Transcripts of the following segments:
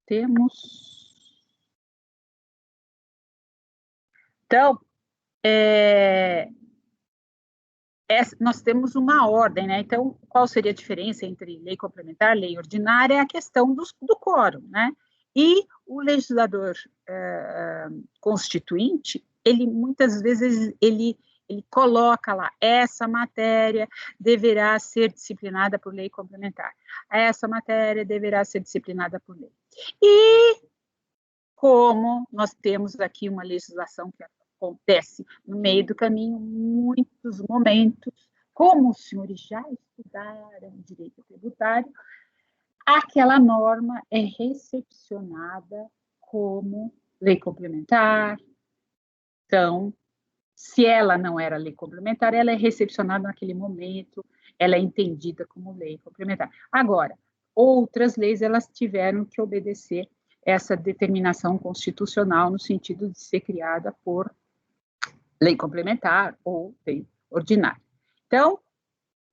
temos... Então, nós temos uma ordem, né? Então, qual seria a diferença entre lei complementar e lei ordinária? É a questão do quórum, né? E o legislador constituinte, ele muitas vezes ele coloca lá, essa matéria deverá ser disciplinada por lei complementar, essa matéria deverá ser disciplinada por lei. E como nós temos aqui uma legislação que acontece no meio do caminho, muitos momentos, como os senhores já estudaram direito tributário, aquela norma é recepcionada como lei complementar. Então, se ela não era lei complementar, ela é recepcionada naquele momento, ela é entendida como lei complementar. Agora, outras leis, elas tiveram que obedecer essa determinação constitucional no sentido de ser criada por lei complementar ou lei ordinária. Então,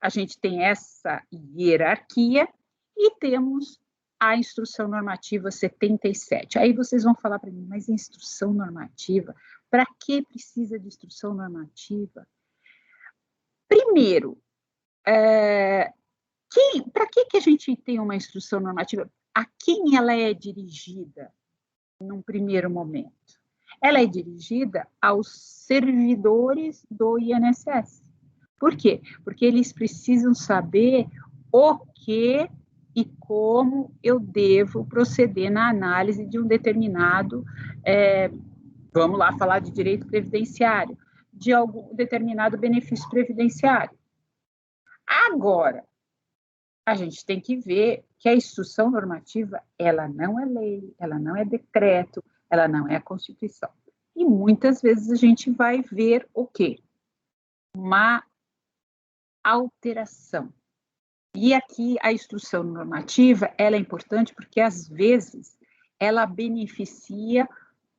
a gente tem essa hierarquia e temos a instrução normativa 77. Aí vocês vão falar para mim, mas instrução normativa, para que precisa de instrução normativa? Primeiro, para que a gente tem uma instrução normativa? A quem ela é dirigida num primeiro momento? Ela é dirigida aos servidores do INSS. Por quê? Porque eles precisam saber o que e como eu devo proceder na análise de um determinado, vamos lá falar de direito previdenciário, de algum determinado benefício previdenciário. Agora, a gente tem que ver que a instrução normativa, ela não é lei, ela não é decreto, ela não é a Constituição. E muitas vezes a gente vai ver o quê? Uma alteração. E aqui a instrução normativa, ela é importante porque, às vezes, ela beneficia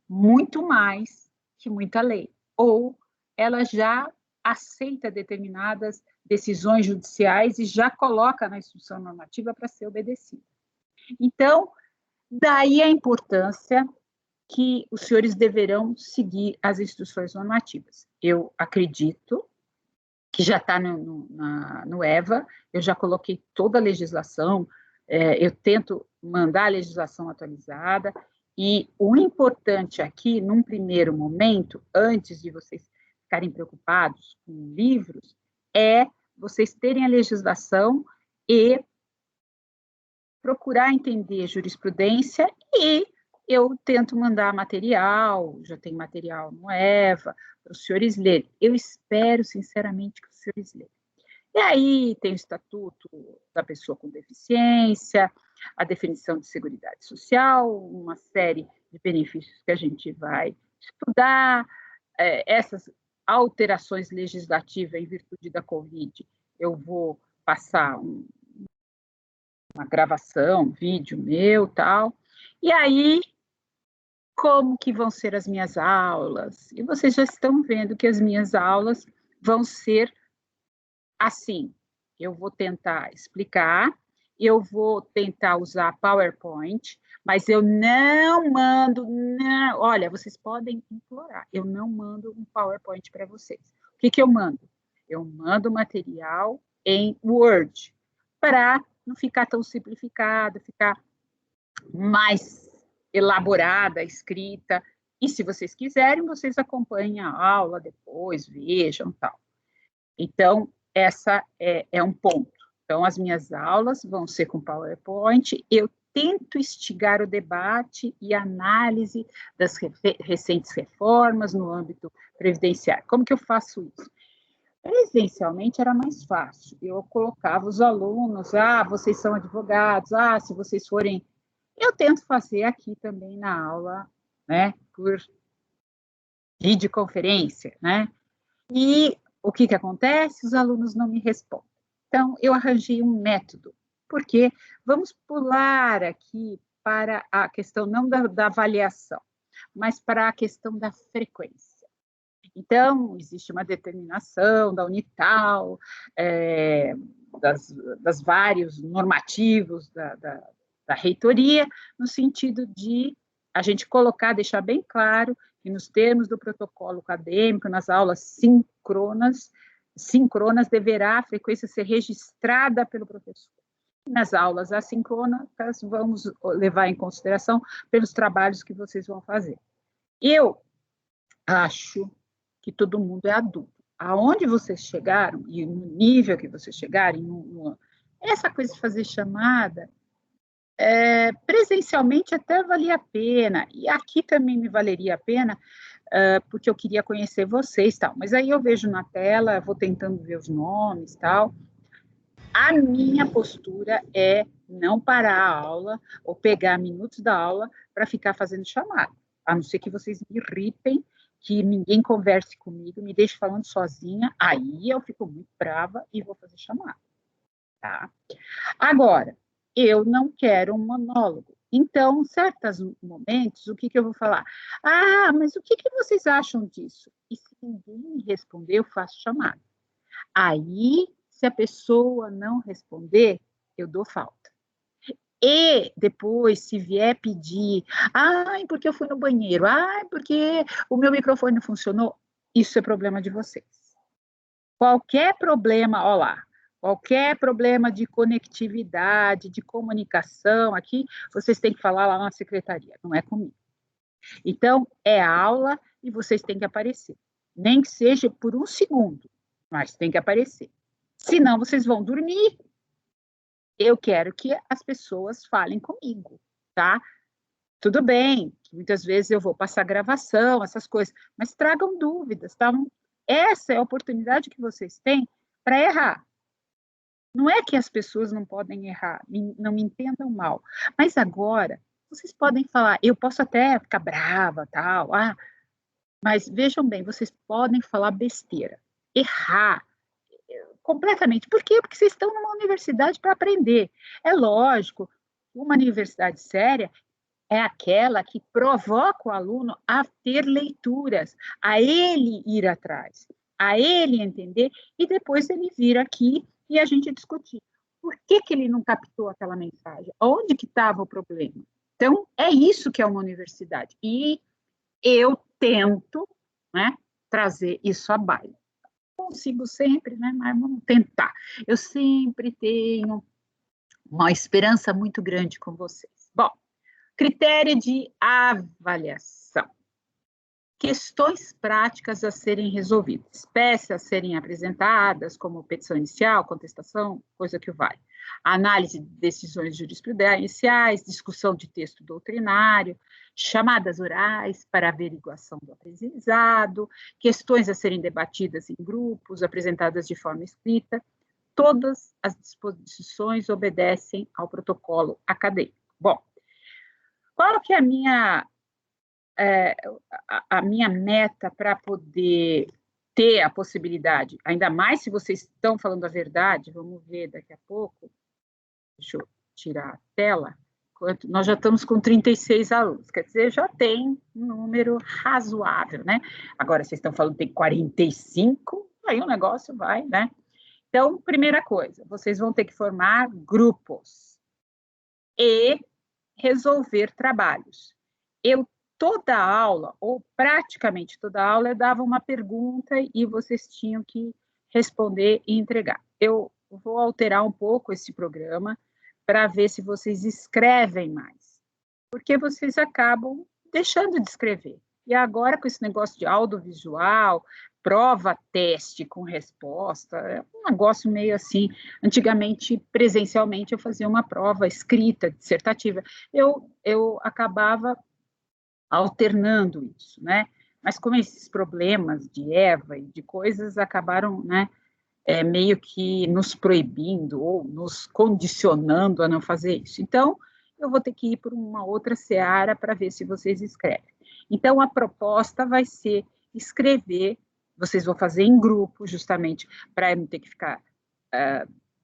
muito mais que muita lei. Ou ela já aceita determinadas decisões judiciais e já coloca na instrução normativa para ser obedecida. Então, daí a importância que os senhores deverão seguir as instruções normativas. Eu acredito que já está no EVA, eu já coloquei toda a legislação, eu tento mandar a legislação atualizada, e o importante aqui, num primeiro momento, antes de vocês ficarem preocupados com livros, é vocês terem a legislação e procurar entender jurisprudência, e eu tento mandar material, já tem material no EVA, para os senhores lerem. Eu espero, sinceramente, que os senhores leiam. E aí tem o Estatuto da Pessoa com Deficiência, a definição de Seguridade Social, uma série de benefícios que a gente vai estudar, essas alterações legislativas em virtude da Covid, eu vou passar uma gravação, um vídeo meu, tal, e aí como que vão ser as minhas aulas? E vocês já estão vendo que as minhas aulas vão ser assim. Eu vou tentar explicar, eu vou tentar usar PowerPoint, mas eu não mando, não, olha, vocês podem implorar, eu não mando um PowerPoint para vocês. O que eu mando? Eu mando material em Word, para não ficar tão simplificado, ficar mais elaborada, escrita, e se vocês quiserem, vocês acompanhem a aula depois, vejam, tal. Então, essa é um ponto. Então, as minhas aulas vão ser com PowerPoint, eu tento instigar o debate e análise das recentes reformas no âmbito previdenciário. Como que eu faço isso? Presencialmente era mais fácil, eu colocava os alunos, vocês são advogados, se vocês forem... Eu tento fazer aqui também na aula, né, por videoconferência, né, e o que acontece? Os alunos não me respondem. Então, eu arranjei um método, porque vamos pular aqui para a questão não da avaliação, mas para a questão da frequência. Então, existe uma determinação da Unital, das vários normativos da reitoria, no sentido de a gente colocar, deixar bem claro que nos termos do protocolo acadêmico, nas aulas síncronas deverá a frequência ser registrada pelo professor. Nas aulas assíncronas, vamos levar em consideração pelos trabalhos que vocês vão fazer. Eu acho que todo mundo é adulto. Aonde vocês chegaram, e no nível que vocês chegarem, essa coisa de fazer chamada, presencialmente até valia a pena, e aqui também me valeria a pena, porque eu queria conhecer vocês, tal. Mas aí eu vejo na tela, vou tentando ver os nomes, tal. A minha postura é não parar a aula ou pegar minutos da aula para ficar fazendo chamada, a não ser que vocês me irritem, que ninguém converse comigo, me deixe falando sozinha, aí eu fico muito brava e vou fazer chamada, tá? Agora, eu não quero um monólogo. Então, em certos momentos, o que eu vou falar? Ah, mas o que vocês acham disso? E se ninguém me responder, eu faço chamada. Aí, se a pessoa não responder, eu dou falta. E depois, se vier pedir, ai, porque eu fui no banheiro, ai, porque o meu microfone não funcionou, isso é problema de vocês. Qualquer problema, ó lá, qualquer problema de conectividade, de comunicação aqui, vocês têm que falar lá na secretaria, não é comigo. Então, é aula e vocês têm que aparecer. Nem que seja por 1 segundo, mas tem que aparecer. Senão, vocês vão dormir. Eu quero que as pessoas falem comigo, tá? Tudo bem, muitas vezes eu vou passar gravação, essas coisas, mas tragam dúvidas, tá? Essa é a oportunidade que vocês têm para errar. Não é que as pessoas não podem errar, não me entendam mal, mas agora vocês podem falar, eu posso até ficar brava, tal, mas vejam bem, vocês podem falar besteira, errar, completamente. Por quê? Porque vocês estão numa universidade para aprender. É lógico, uma universidade séria é aquela que provoca o aluno a ter leituras, a ele ir atrás, a ele entender, e depois ele vir aqui e a gente discutir. Por que ele não captou aquela mensagem? Onde que estava o problema? Então, é isso que é uma universidade. E eu tento, né, trazer isso à baila. Consigo sempre, né? Mas vamos tentar. Eu sempre tenho uma esperança muito grande com vocês. Bom, critério de avaliação. Questões práticas a serem resolvidas. Peças a serem apresentadas, como petição inicial, contestação, coisa que vale. Análise de decisões jurisprudenciais, discussão de texto doutrinário, chamadas orais para averiguação do aprendizado, questões a serem debatidas em grupos, apresentadas de forma escrita. Todas as disposições obedecem ao protocolo acadêmico. Bom, qual que é a minha meta para poder ter a possibilidade, ainda mais se vocês estão falando a verdade, vamos ver daqui a pouco, deixa eu tirar a tela, nós já estamos com 36 alunos, quer dizer, já tem um número razoável, né? Agora, vocês estão falando que tem 45, aí o negócio vai, né? Então, primeira coisa, vocês vão ter que formar grupos e resolver trabalhos. Toda aula, ou praticamente toda aula, eu dava uma pergunta e vocês tinham que responder e entregar. Eu vou alterar um pouco esse programa para ver se vocês escrevem mais, porque vocês acabam deixando de escrever. E agora, com esse negócio de audiovisual, prova, teste com resposta, é um negócio meio assim. Antigamente, presencialmente, eu fazia uma prova escrita, dissertativa. Eu acabava alternando isso, né? Mas como esses problemas de Eva e de coisas acabaram, né, meio que nos proibindo ou nos condicionando a não fazer isso. Então, eu vou ter que ir por uma outra seara para ver se vocês escrevem. Então, a proposta vai ser escrever, vocês vão fazer em grupo, justamente para não ter que ficar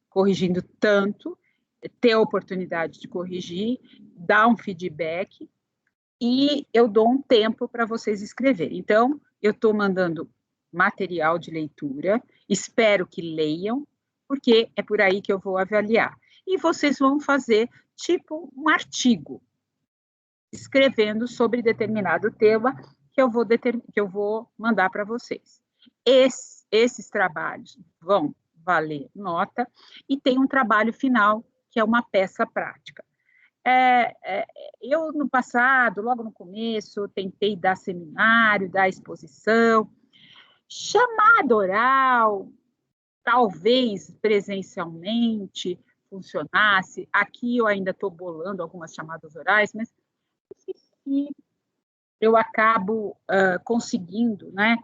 corrigindo tanto, ter a oportunidade de corrigir, dar um feedback, e eu dou um tempo para vocês escreverem. Então, eu estou mandando material de leitura, espero que leiam, porque é por aí que eu vou avaliar. e vocês vão fazer tipo um artigo, escrevendo sobre determinado tema que eu vou mandar para vocês. Esses trabalhos vão valer nota, e tem um trabalho final, que é uma peça prática. Eu, no passado, logo no começo, tentei dar seminário, dar exposição, chamada oral, talvez presencialmente funcionasse. Aqui eu ainda estou bolando algumas chamadas orais, mas eu acabo conseguindo, né,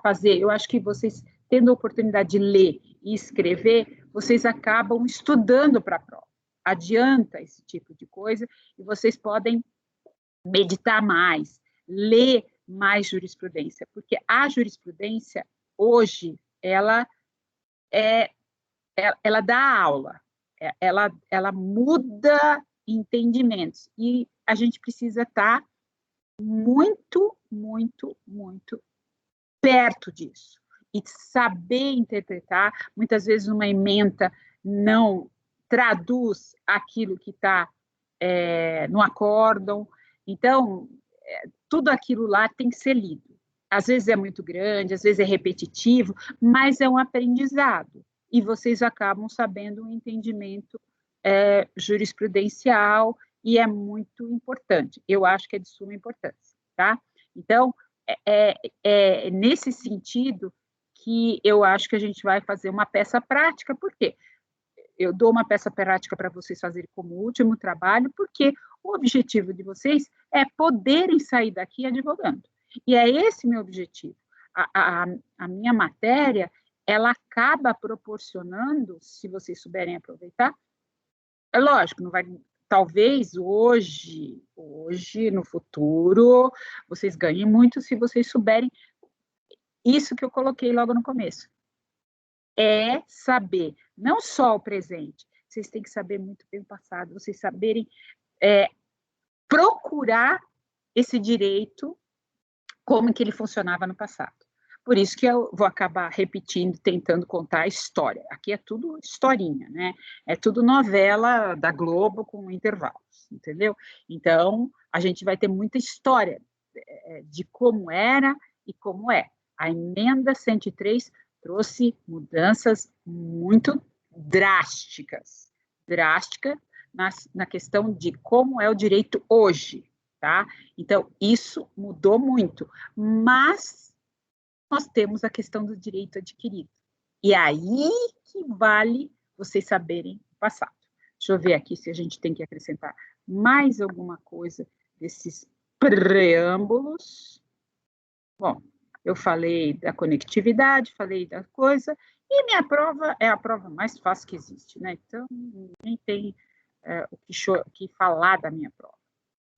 fazer. Eu acho que vocês, tendo a oportunidade de ler e escrever, vocês acabam estudando para a prova. Adianta esse tipo de coisa, e vocês podem meditar mais, ler mais jurisprudência, porque a jurisprudência, hoje, ela dá aula, ela muda entendimentos, e a gente precisa estar muito, muito, muito perto disso, e saber interpretar. Muitas vezes uma ementa não traduz aquilo que está no acórdão, então tudo aquilo lá tem que ser lido. Às vezes é muito grande, às vezes é repetitivo, mas é um aprendizado, e vocês acabam sabendo um entendimento jurisprudencial, e é muito importante. Eu acho que é de suma importância, tá? Então, é nesse sentido que eu acho que a gente vai fazer uma peça prática. Por quê? Eu dou uma peça prática para vocês fazerem como último trabalho, porque o objetivo de vocês é poderem sair daqui advogando. E é esse meu objetivo. A minha matéria, ela acaba proporcionando, se vocês souberem aproveitar, é lógico, não vai... Talvez hoje, no futuro, vocês ganhem muito se vocês souberem isso que eu coloquei logo no começo. É saber não só o presente, vocês têm que saber muito bem o passado, vocês saberem procurar esse direito, como que ele funcionava no passado. Por isso que eu vou acabar repetindo, tentando contar a história. Aqui é tudo historinha, né? É tudo novela da Globo com intervalos, entendeu? Então, a gente vai ter muita história de como era e como é. A emenda 103 trouxe mudanças muito drásticas na questão de como é o direito hoje, tá? Então, isso mudou muito, mas nós temos a questão do direito adquirido. E aí que vale vocês saberem o passado. Deixa eu ver aqui se a gente tem que acrescentar mais alguma coisa desses preâmbulos. Bom, eu falei da conectividade, falei da coisa, e minha prova é a prova mais fácil que existe, né? Então, nem tem o que falar da minha prova.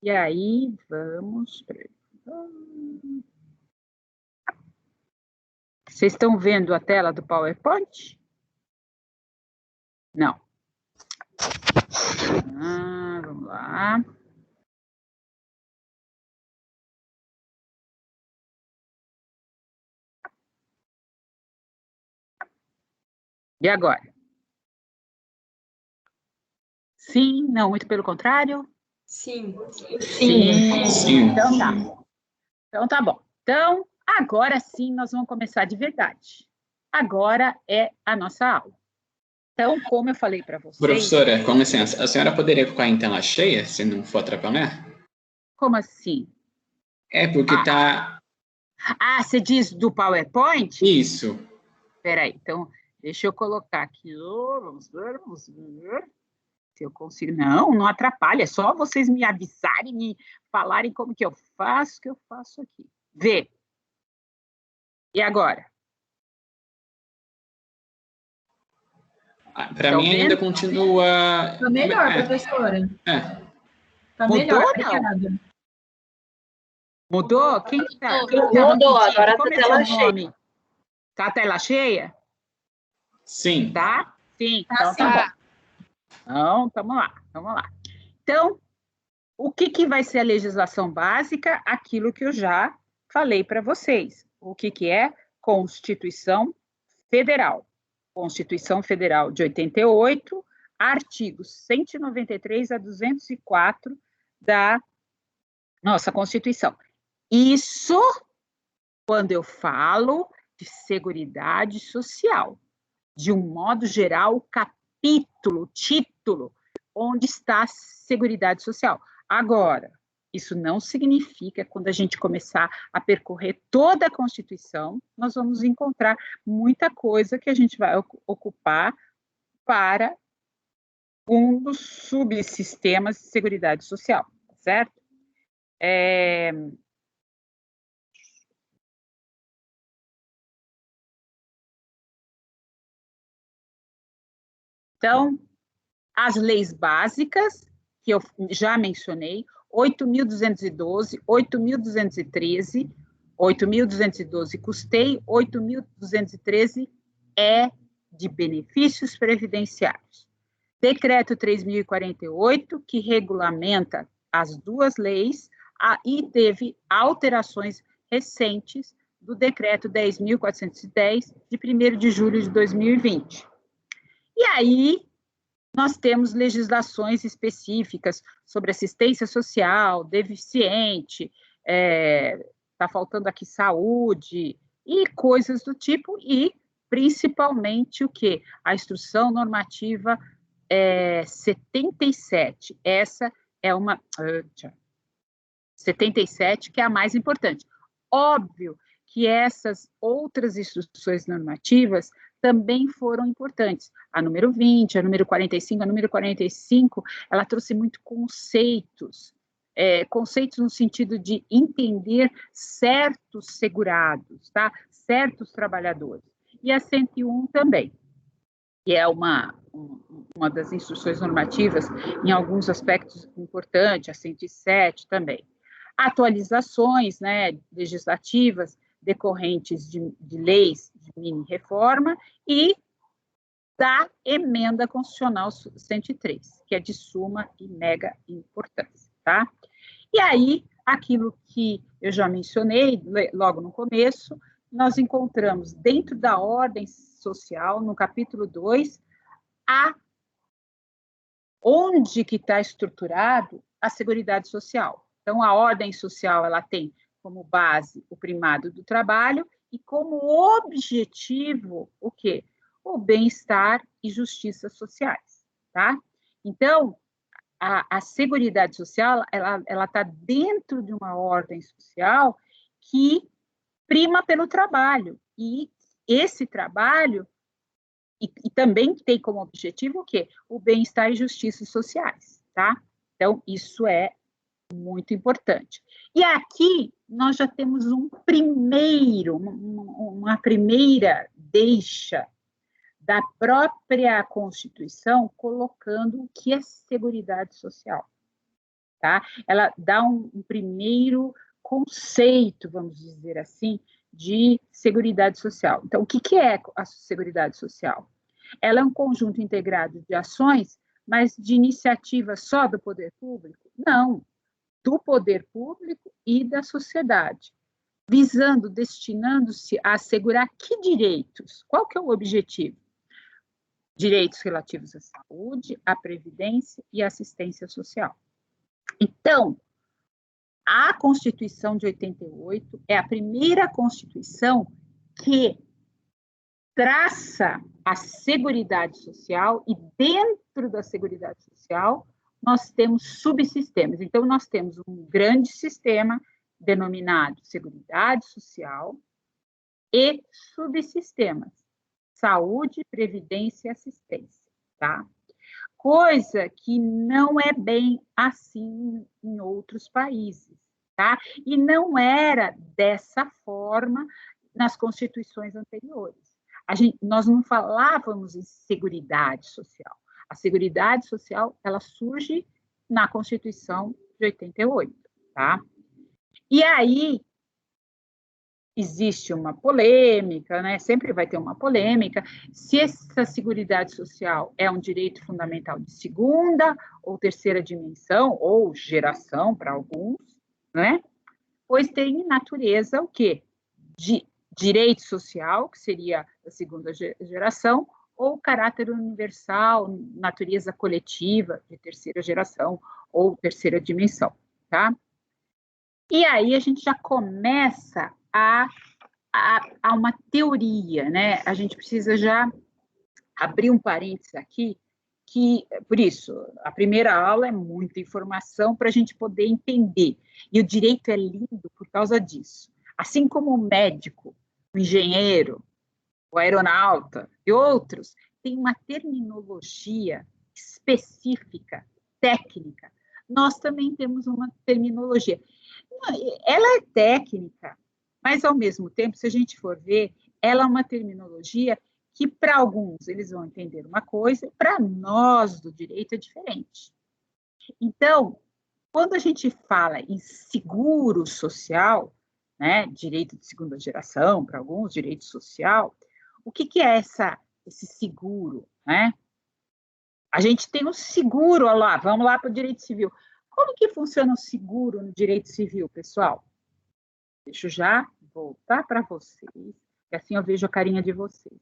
E aí, vamos... Vocês estão vendo a tela do PowerPoint? Não. Vamos lá. E agora? Sim, não, muito pelo contrário? Sim. Sim. Então tá. Então tá bom. Então, agora sim nós vamos começar de verdade. Agora é a nossa aula. Então, como eu falei para vocês... Professora, com licença, a senhora poderia ficar em tela cheia, se não for atrapalhar? Como assim? É, porque tá... você diz do PowerPoint? Isso. Espera aí, então, deixa eu colocar aqui. Vamos ver. Se eu consigo... Não atrapalha, é só vocês me avisarem, me falarem como que eu faço aqui. Vê. E agora? Para mim ainda continua... Está melhor, professora. Está melhor, obrigada. Mudou? Quem que tá? Mudou, agora está a tela cheia. Tá a tela cheia? Sim. Tá? Sim, então tá bom. Então, vamos lá. Então, o que vai ser a legislação básica? Aquilo que eu já falei para vocês. O que é Constituição Federal? Constituição Federal de 88, artigos 193 a 204 da nossa Constituição. Isso quando eu falo de Seguridade Social. De um modo geral, capítulo, título, onde está a Seguridade Social. Agora, isso não significa que quando a gente começar a percorrer toda a Constituição, nós vamos encontrar muita coisa que a gente vai ocupar para um dos subsistemas de Seguridade Social, certo? Então, as leis básicas, que eu já mencionei, 8.212, 8.213, 8.212 custeio, 8.213 é de benefícios previdenciários. Decreto 3.048, que regulamenta as duas leis, e teve alterações recentes do decreto 10.410, de 1º de julho de 2020. E aí, nós temos legislações específicas sobre assistência social, deficiente, está faltando aqui saúde, e coisas do tipo, e principalmente o quê? A Instrução Normativa 77. Essa é uma... 77, que é a mais importante. Óbvio que essas outras instruções normativas também foram importantes. A número 20, a número 45, a número 45, ela trouxe muito conceitos, conceitos no sentido de entender certos segurados, tá? Certos trabalhadores. E a 101 também, que é uma das instruções normativas, em alguns aspectos importantes, a 107 também. Atualizações, né, legislativas decorrentes de leis de mini-reforma e da emenda constitucional 103, que é de suma e mega importância, tá? E aí, aquilo que eu já mencionei logo no começo, nós encontramos dentro da ordem social, no capítulo 2, onde que está estruturado a Seguridade Social. Então, a ordem social, ela tem como base o primado do trabalho e como objetivo, o quê? O bem-estar e justiça sociais, tá? Então, a Seguridade Social, ela está dentro de uma ordem social que prima pelo trabalho, e esse trabalho e também tem como objetivo o quê? O bem-estar e justiça sociais, tá? Então, isso é muito importante. E aqui nós já temos uma primeira deixa da própria Constituição colocando o que é Seguridade Social, tá? Ela dá um primeiro conceito, vamos dizer assim, de Seguridade Social. Então, o que é a Seguridade Social? Ela é um conjunto integrado de ações, mas de iniciativa só do poder público? Não, do poder público e da sociedade, visando, destinando-se a assegurar que direitos? Qual que é o objetivo? Direitos relativos à saúde, à previdência e à assistência social. Então, a Constituição de 88 é a primeira Constituição que traça a Seguridade Social, e dentro da Seguridade Social nós temos subsistemas. Então, nós temos um grande sistema denominado Seguridade Social e subsistemas, saúde, previdência e assistência, tá? Coisa que não é bem assim em outros países, tá? E não era dessa forma nas constituições anteriores. Nós não falávamos em Seguridade Social. A Seguridade Social, ela surge na Constituição de 88, tá? E aí, existe uma polêmica, né? Sempre vai ter uma polêmica, se essa Seguridade Social é um direito fundamental de segunda ou terceira dimensão, ou geração para alguns, né? Pois tem natureza o quê? De direito social, que seria a segunda geração, ou caráter universal, natureza coletiva, de terceira geração ou terceira dimensão, tá? E aí a gente já começa a uma teoria, né? A gente precisa já abrir um parênteses aqui, que, por isso, a primeira aula é muita informação para a gente poder entender. E o direito é lindo por causa disso. Assim como o médico, o engenheiro, o aeronauta e outros, tem uma terminologia específica, técnica. Nós também temos uma terminologia. Ela é técnica, mas, ao mesmo tempo, se a gente for ver, ela é uma terminologia que, para alguns, eles vão entender uma coisa, para nós, do direito, é diferente. Então, quando a gente fala em seguro social, né, direito de segunda geração, para alguns, direito social, o que é esse seguro, né? A gente tem um seguro, olha lá, vamos lá para o direito civil. Como que funciona o seguro no direito civil, pessoal? Deixa eu já voltar para vocês, e assim eu vejo a carinha de vocês.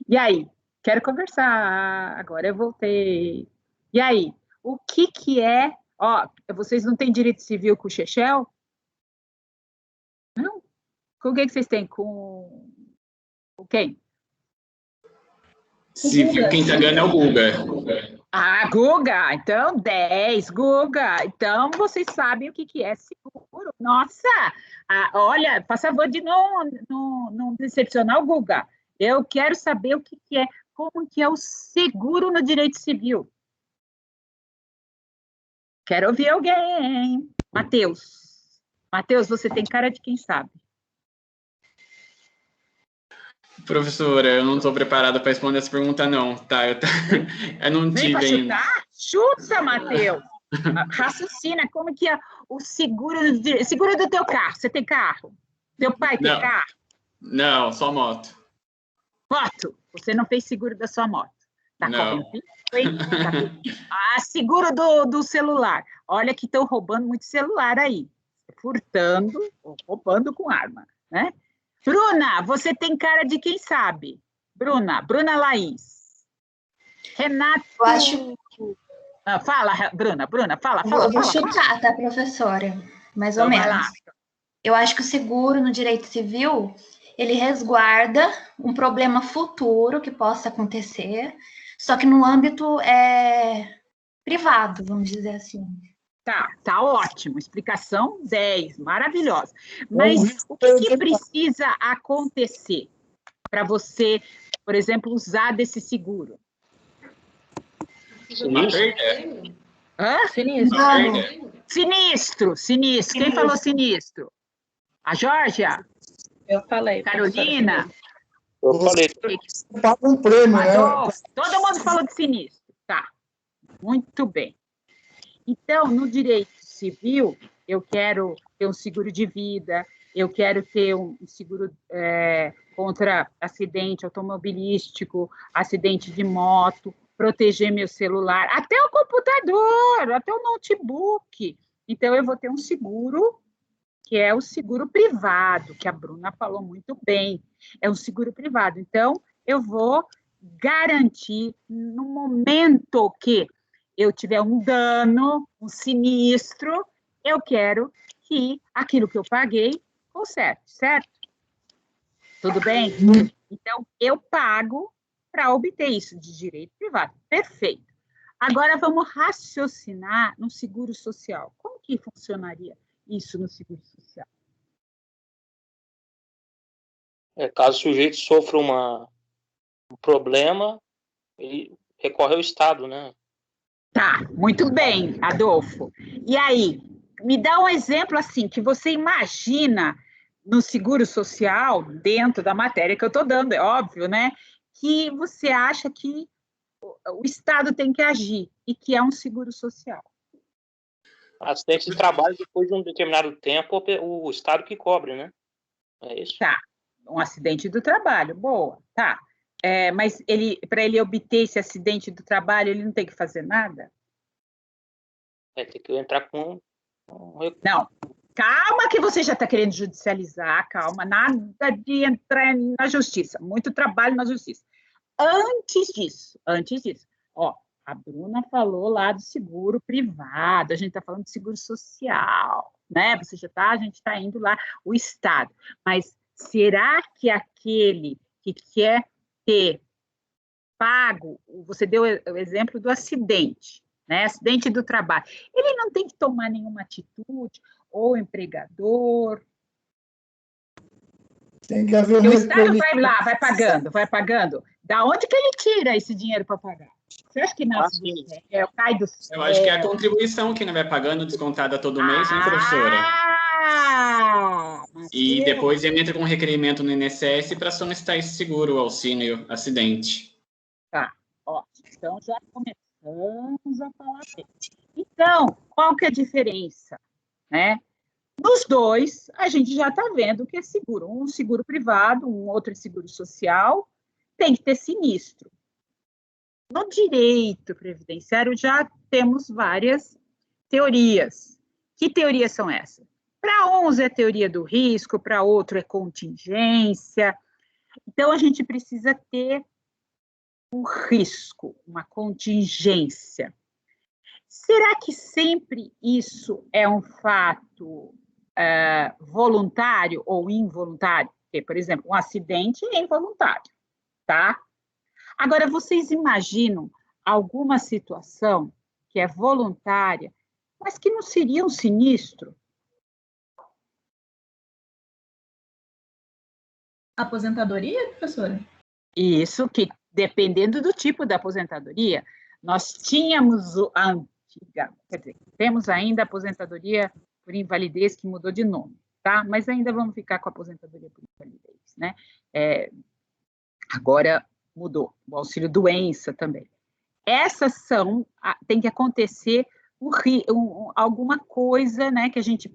E aí? Quero conversar. Agora eu voltei. E aí? O que é... Ó, vocês não têm direito civil com o Chechel? Não? Com quem que vocês têm? Com quem? Civil, quem tá ganhando é o Guga. Ah, Guga, então 10, Guga. Então vocês sabem o que é seguro. Nossa, olha, faz favor de não decepcionar o Guga. Eu quero saber o que é, como que é o seguro no direito civil. Quero ouvir alguém. Matheus. Matheus, você tem cara de quem sabe. Professora, eu não estou preparada para responder essa pergunta, não, tá? Eu não Vem para tive ainda. Chuta, Matheus! Raciocina, como que é o seguro do teu carro? Você tem carro? Teu pai tem carro? Não, só moto. Moto? Você não fez seguro da sua moto. Tá não. correndo risco, hein? Seguro do celular. Olha que estão roubando muito celular aí. Furtando ou roubando com arma, né? Bruna, você tem cara de quem sabe. Bruna Laís. Renato... Eu acho... fala, Bruna, fala. Vou chutar, tá, professora? Mais ou menos. Lá. Eu acho que o seguro no direito civil, ele resguarda um problema futuro que possa acontecer, só que no âmbito privado, vamos dizer assim. Tá ótimo. Explicação 10, maravilhosa. Mas o que precisa acontecer para você, por exemplo, usar desse seguro? Sinistro. Hã? Sinistro. Quem falou sinistro? A Georgia? Eu falei. Carolina? Eu falei. Paga um prêmio, né? Todo mundo falou de sinistro. Tá. Muito bem. Então, no direito civil, eu quero ter um seguro de vida, eu quero ter um seguro contra acidente automobilístico, acidente de moto, proteger meu celular, até o computador, até o notebook. Então, eu vou ter um seguro, que é o seguro privado, que a Bruna falou muito bem. É um seguro privado. Então, eu vou garantir, no momento que eu tiver um dano, um sinistro, eu quero que aquilo que eu paguei conserte, certo? Tudo bem? Então, eu pago para obter isso de direito privado. Perfeito. Agora, vamos raciocinar no seguro social. Como que funcionaria isso no seguro social? Caso o sujeito sofra um problema, ele recorre ao Estado, né? Tá, muito bem, Adolfo. E aí, me dá um exemplo assim, que você imagina no seguro social, dentro da matéria que eu estou dando, é óbvio, né? Que você acha que o Estado tem que agir e que é um seguro social. Acidente de trabalho, depois de um determinado tempo, o Estado que cobre, né? É isso? Tá, um acidente do trabalho, boa, tá. Mas para ele obter esse acidente do trabalho, ele não tem que fazer nada? Tem que entrar com... Não, calma que você já está querendo judicializar, calma, nada de entrar na justiça, muito trabalho na justiça. antes disso, ó, a Bruna falou lá do seguro privado, a gente está falando de seguro social, né? A gente está indo lá, o Estado. Mas será que aquele que quer ter pago, você deu o exemplo do acidente, né? Acidente do trabalho, ele não tem que tomar nenhuma atitude, ou o empregador. Tem que haver o Estado vai lá, vai pagando. Da onde que ele tira esse dinheiro para pagar? Você acha que nasce do céu, cai do céu? Eu acho que é a contribuição que não vai pagando, descontada todo mês, né, professora? E depois ele entra com um requerimento no INSS para solicitar esse seguro, o auxílio acidente. Tá, ó, então já começamos a falar dele. Então, qual que é a diferença, né? Nos dois, a gente já está vendo que é seguro. Um seguro privado, um outro seguro social, tem que ter sinistro. No direito previdenciário já temos várias teorias. Que teorias são essas? Para uns é teoria do risco, para outro é contingência. Então, a gente precisa ter um risco, uma contingência. Será que sempre isso é um fato voluntário ou involuntário? Porque, por exemplo, um acidente é involuntário, tá? Agora, vocês imaginam alguma situação que é voluntária, mas que não seria um sinistro? Aposentadoria, professora? Isso, que dependendo do tipo da aposentadoria, nós tínhamos a antiga, quer dizer, temos ainda a aposentadoria por invalidez que mudou de nome, tá? Mas ainda vamos ficar com a aposentadoria por invalidez, né? Agora mudou, o auxílio doença também. Essas são, tem que acontecer alguma coisa, né, que a gente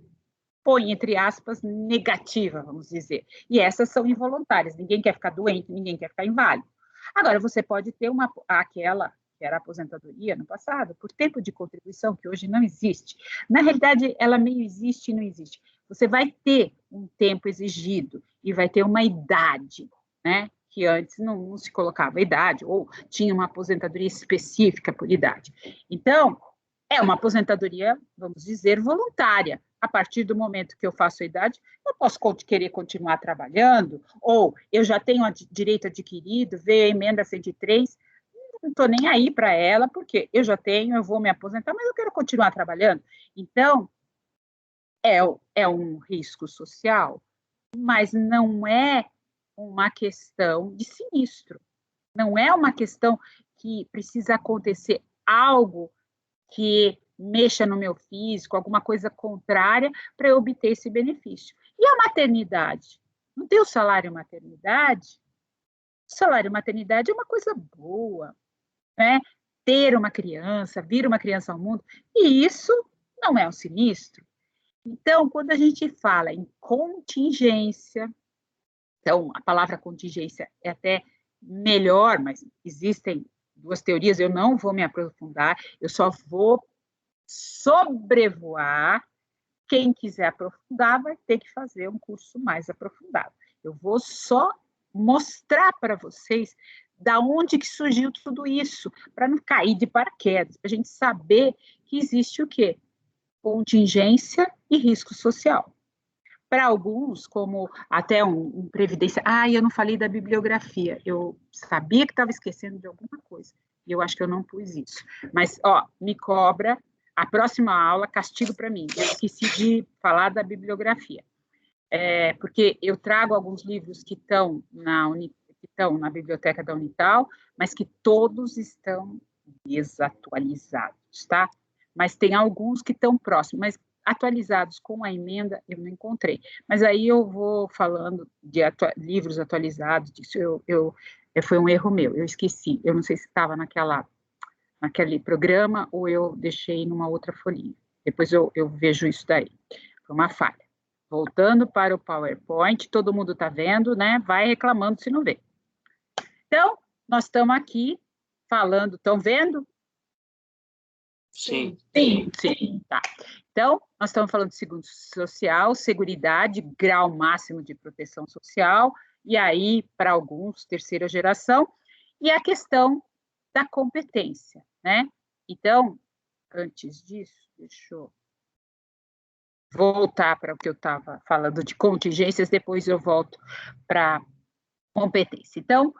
põe, entre aspas, negativa, vamos dizer. E essas são involuntárias, ninguém quer ficar doente, ninguém quer ficar inválido. Agora, você pode ter aquela que era a aposentadoria no passado, por tempo de contribuição, que hoje não existe. Na realidade, ela meio existe e não existe. Você vai ter um tempo exigido e vai ter uma idade, né? Que antes não se colocava idade, ou tinha uma aposentadoria específica por idade. Então, é uma aposentadoria, vamos dizer, voluntária. A partir do momento que eu faço a idade, eu posso querer continuar trabalhando, ou eu já tenho direito adquirido, veio a emenda 103, não estou nem aí para ela, porque eu já tenho, eu vou me aposentar, mas eu quero continuar trabalhando. Então, é um risco social, mas não é uma questão de sinistro. Não é uma questão que precisa acontecer algo que mexa no meu físico, alguma coisa contrária para eu obter esse benefício. E a maternidade? Não tem o salário maternidade? O salário maternidade é uma coisa boa, né? Ter uma criança, vir uma criança ao mundo, e isso não é um sinistro. Então, quando a gente fala em contingência, então, a palavra contingência é até melhor, mas existem duas teorias, eu não vou me aprofundar, eu só vou sobrevoar. Quem quiser aprofundar vai ter que fazer um curso mais aprofundado. Eu vou só mostrar para vocês da onde que surgiu tudo isso, para não cair de paraquedas, para a gente saber que existe o quê? Contingência e risco social. Para alguns, como até um previdência... eu não falei da bibliografia, eu sabia que estava esquecendo de alguma coisa, e eu acho que eu não pus isso. Mas, me cobra, a próxima aula, castigo para mim, eu esqueci de falar da bibliografia. Porque eu trago alguns livros que estão na biblioteca da Unital, mas que todos estão desatualizados, tá? Mas tem alguns que estão próximos, mas atualizados com a emenda, eu não encontrei. Mas aí eu vou falando de livros atualizados, disso foi um erro meu, eu esqueci. Eu não sei se estava naquele programa ou eu deixei numa outra folhinha. Depois eu vejo isso daí. Foi uma falha. Voltando para o PowerPoint, todo mundo está vendo, né? Vai reclamando se não vê. Então, nós estamos aqui falando, estão vendo? Sim. Sim, tá. Então, nós estamos falando de seguro social, seguridade, grau máximo de proteção social, e aí, para alguns, terceira geração, E a questão da competência, né? Então, antes disso, deixa eu voltar para o que eu estava falando de contingências, depois eu volto para competência. Então,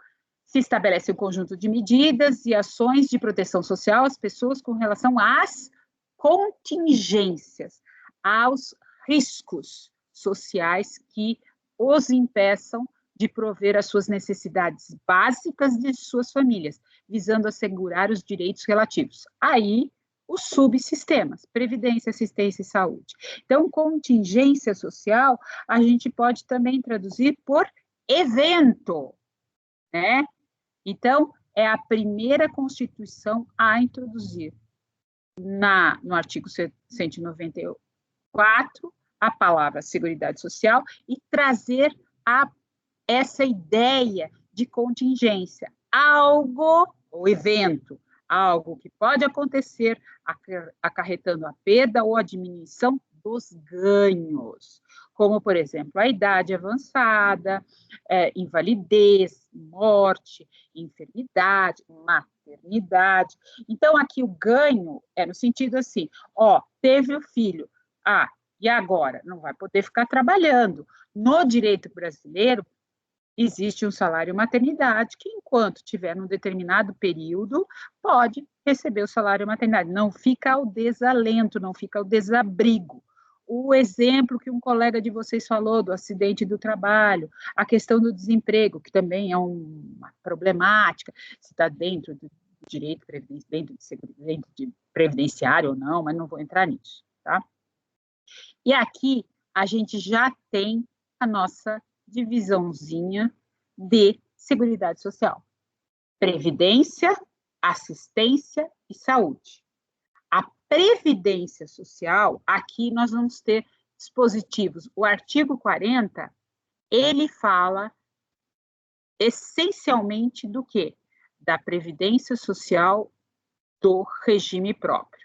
se estabelece um conjunto de medidas e ações de proteção social às pessoas com relação às contingências, aos riscos sociais que os impeçam de prover as suas necessidades básicas de suas famílias, visando assegurar os direitos relativos. Aí, os subsistemas, previdência, assistência e saúde. Então, contingência social, a gente pode também traduzir por evento, né? Então, é a primeira Constituição a introduzir no artigo 194 a palavra Seguridade Social e trazer essa ideia de contingência, algo, ou evento, algo que pode acontecer acarretando a perda ou a diminuição dos ganhos, como, por exemplo, a idade avançada, invalidez, morte, enfermidade, maternidade. Então, aqui o ganho é no sentido assim, teve o filho, e agora? Não vai poder ficar trabalhando. No direito brasileiro, existe um salário maternidade que, enquanto tiver num determinado período, pode receber o salário maternidade. Não fica ao desalento, não fica ao desabrigo. O exemplo que um colega de vocês falou do acidente do trabalho, a questão do desemprego, que também é uma problemática, se está dentro do direito dentro de previdenciário ou não, mas não vou entrar nisso, tá? E aqui a gente já tem a nossa divisãozinha de Seguridade Social. Previdência, assistência e saúde. A Previdência Social, aqui nós vamos ter dispositivos. O artigo 40, ele fala essencialmente do quê? Da Previdência Social do regime próprio.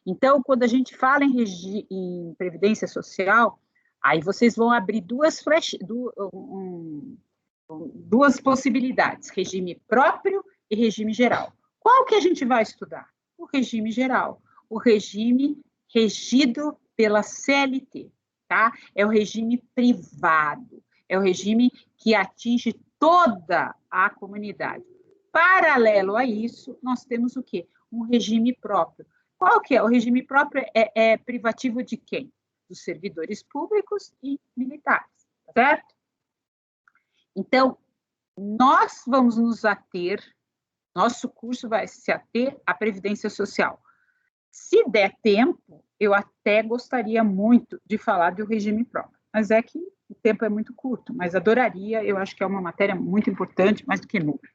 Então, quando a gente fala em Previdência Social, aí vocês vão abrir duas possibilidades, regime próprio e regime geral. Qual que a gente vai estudar? O regime geral, o regime regido pela CLT, tá? É o regime privado, é o regime que atinge toda a comunidade. Paralelo a isso, nós temos o quê? Um regime próprio. Qual que é? O regime próprio é privativo de quem? Dos servidores públicos e militares, certo? Então, nós vamos nos ater, nosso curso vai se ater à Previdência Social. Se der tempo, eu até gostaria muito de falar do regime próprio, mas é que o tempo é muito curto, mas adoraria, eu acho que é uma matéria muito importante, mais do que nunca,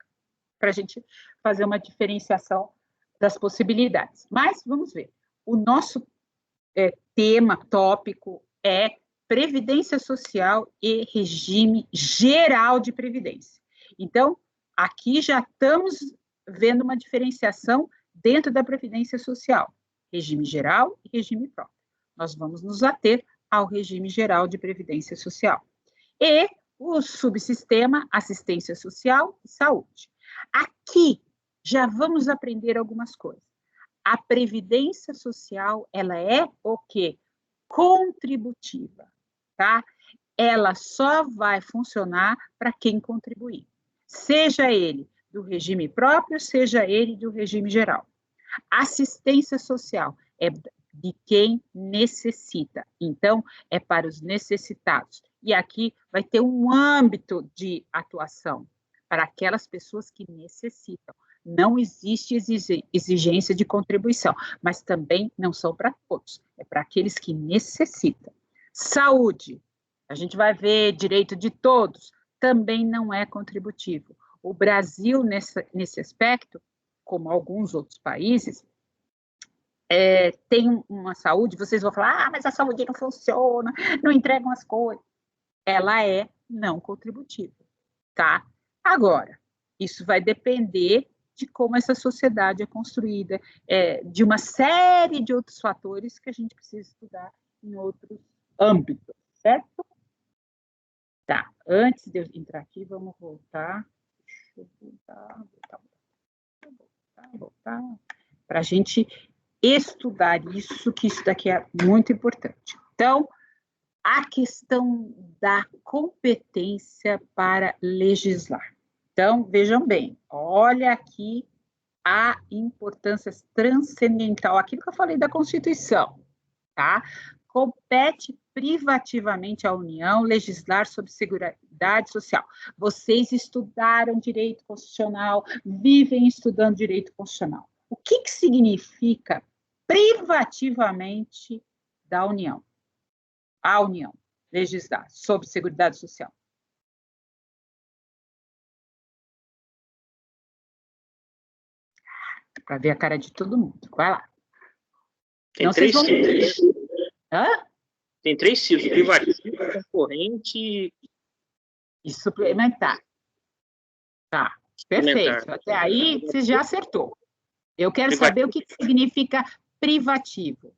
para a gente fazer uma diferenciação das possibilidades. Mas, vamos ver, o nosso tema, tópico, é Previdência Social e Regime Geral de Previdência. Então, aqui já estamos vendo uma diferenciação dentro da Previdência Social, regime geral e regime próprio. Nós vamos nos ater ao regime geral de Previdência Social. E o subsistema Assistência Social e Saúde. Aqui, já vamos aprender algumas coisas. A Previdência Social, ela é o quê? Contributiva, tá? Ela só vai funcionar para quem contribuir. Seja ele do regime próprio, seja ele do regime geral. Assistência social é de quem necessita. Então, é para os necessitados. E aqui vai ter um âmbito de atuação para aquelas pessoas que necessitam. Não existe exigência de contribuição, mas também não são para todos, é para aqueles que necessitam. Saúde, a gente vai ver direito de todos, também não é contributivo. O Brasil, nesse aspecto, como alguns outros países, tem uma saúde, vocês vão falar, mas a saúde não funciona, não entregam as coisas. Ela é não contributiva, tá? Agora, isso vai depender de como essa sociedade é construída, de uma série de outros fatores que a gente precisa estudar em outros âmbitos, certo? Tá, antes de eu entrar aqui, vamos voltar. voltar. Para a gente estudar isso, que isso daqui é muito importante. Então, a questão da competência para legislar. Então, vejam bem, olha aqui a importância transcendental, aquilo que eu falei da Constituição, tá? Compete privativamente à União legislar sobre seguridade social. Vocês estudaram direito constitucional, vivem estudando direito constitucional. O que significa privativamente da União? A União legislar sobre seguridade social. Para ver a cara de todo mundo. Vai lá. Tem não, três cílios. Hã? Tem 3 cílios: privativo, concorrente e suplementar. Tá, perfeito. Até aí você já acertou. Eu quero saber o que significa privativo.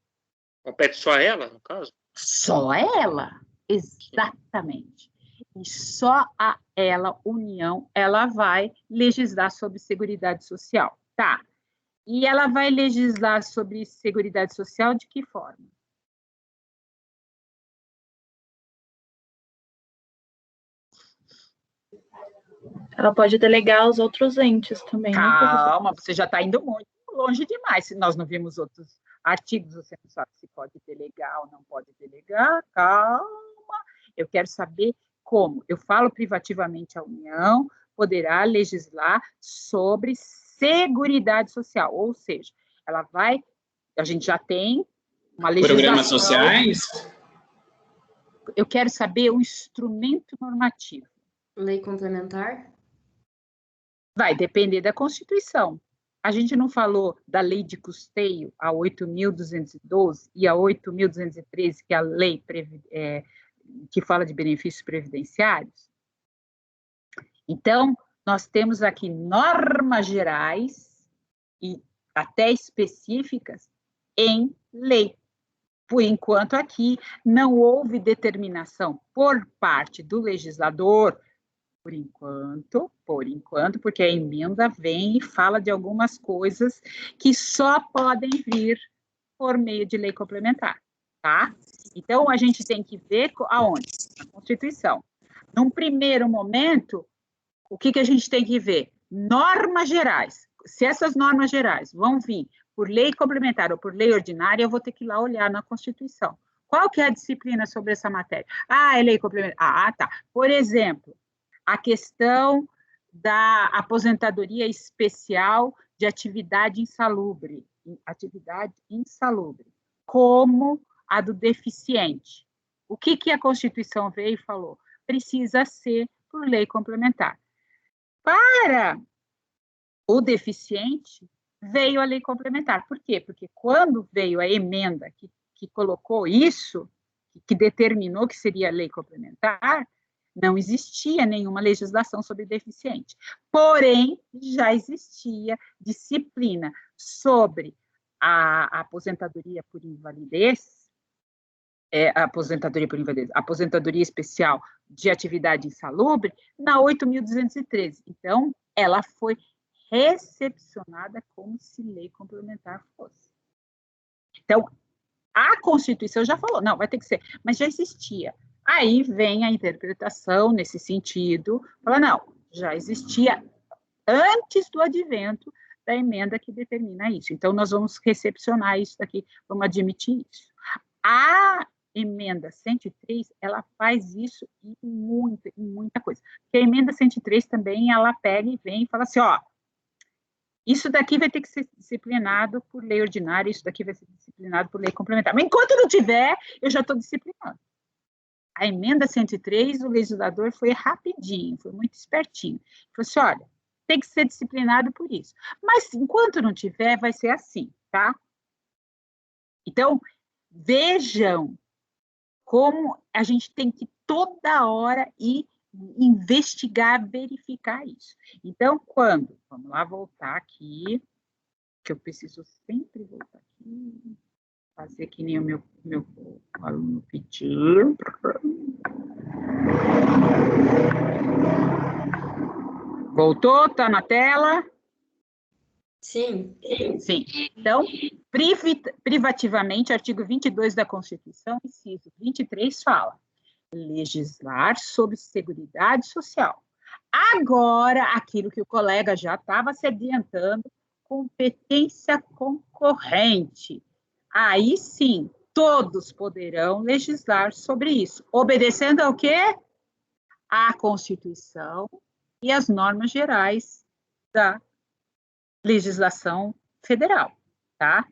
Compete só ela, no caso? Só ela, exatamente. E só a ela, União, ela vai legislar sobre seguridade social. Tá. E ela vai legislar sobre seguridade social de que forma? Ela pode delegar aos outros entes também. Calma, né, você já está indo muito longe demais. Se nós não vimos outros artigos, você não sabe se pode delegar ou não pode delegar. Calma, eu quero saber como. Eu falo privativamente, a União poderá legislar sobre seguridade social, ou seja, ela vai, a gente já tem uma legislação. Programas sociais? Eu quero saber o instrumento normativo. Lei complementar? Vai depender da Constituição. A gente não falou da lei de custeio, a 8.212 e a 8.213, que é a lei que fala de benefícios previdenciários? Então, nós temos aqui normas gerais e até específicas em lei. Por enquanto, aqui não houve determinação por parte do legislador, por enquanto, porque a emenda vem e fala de algumas coisas que só podem vir por meio de lei complementar, tá? Então, a gente tem que ver aonde? Na Constituição. Num primeiro momento, o que a gente tem que ver? Normas gerais. Se essas normas gerais vão vir por lei complementar ou por lei ordinária, eu vou ter que ir lá olhar na Constituição. Qual que é a disciplina sobre essa matéria? Ah, é lei complementar. Ah, tá. Por exemplo, a questão da aposentadoria especial de atividade insalubre, como a do deficiente. O que a Constituição veio e falou? Precisa ser por lei complementar. Para o deficiente, veio a lei complementar. Por quê? Porque quando veio a emenda que colocou isso, que determinou que seria a lei complementar, não existia nenhuma legislação sobre deficiente. Porém, já existia disciplina sobre a aposentadoria por invalidez, aposentadoria especial de atividade insalubre, na 8.213. Então, ela foi recepcionada como se lei complementar fosse. Então, a Constituição já falou, não, vai ter que ser, mas já existia. Aí vem a interpretação nesse sentido, fala, não, já existia antes do advento da emenda que determina isso. Então, nós vamos recepcionar isso daqui, vamos admitir isso. A emenda 103, ela faz isso em muita coisa. Porque a emenda 103 também, ela pega e vem e fala assim, ó, isso daqui vai ter que ser disciplinado por lei ordinária, isso daqui vai ser disciplinado por lei complementar. Mas enquanto não tiver, eu já estou disciplinando. A emenda 103, o legislador foi rapidinho, foi muito espertinho. Falou assim, olha, tem que ser disciplinado por isso. Mas enquanto não tiver, vai ser assim, tá? Então, vejam como a gente tem que toda hora ir investigar, verificar isso. Então, vamos lá voltar aqui, que eu preciso sempre voltar aqui, fazer que nem o meu aluno pediu. Voltou? Está na tela? Sim. Sim. Então, privativamente, artigo 22 da Constituição, inciso 23, fala: legislar sobre seguridade social. Agora, aquilo que o colega já estava se adiantando, competência concorrente. Aí sim, todos poderão legislar sobre isso, obedecendo ao quê? À Constituição e às normas gerais da legislação federal, tá?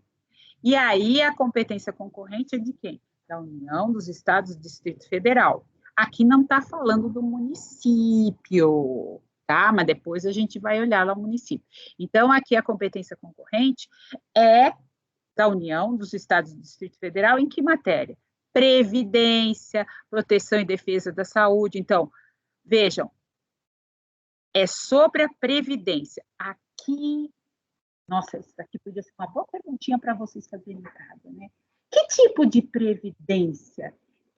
E aí a competência concorrente é de quem? Da União, dos Estados e do Distrito Federal. Aqui não está falando do município, tá? Mas depois a gente vai olhar lá o município. Então, aqui a competência concorrente é da União, dos Estados e do Distrito Federal, em que matéria? Previdência, proteção e defesa da saúde. Então, vejam, é sobre a Previdência. Aqui, nossa, isso daqui podia ser uma boa perguntinha para vocês fazerem em casa, né? Que tipo de previdência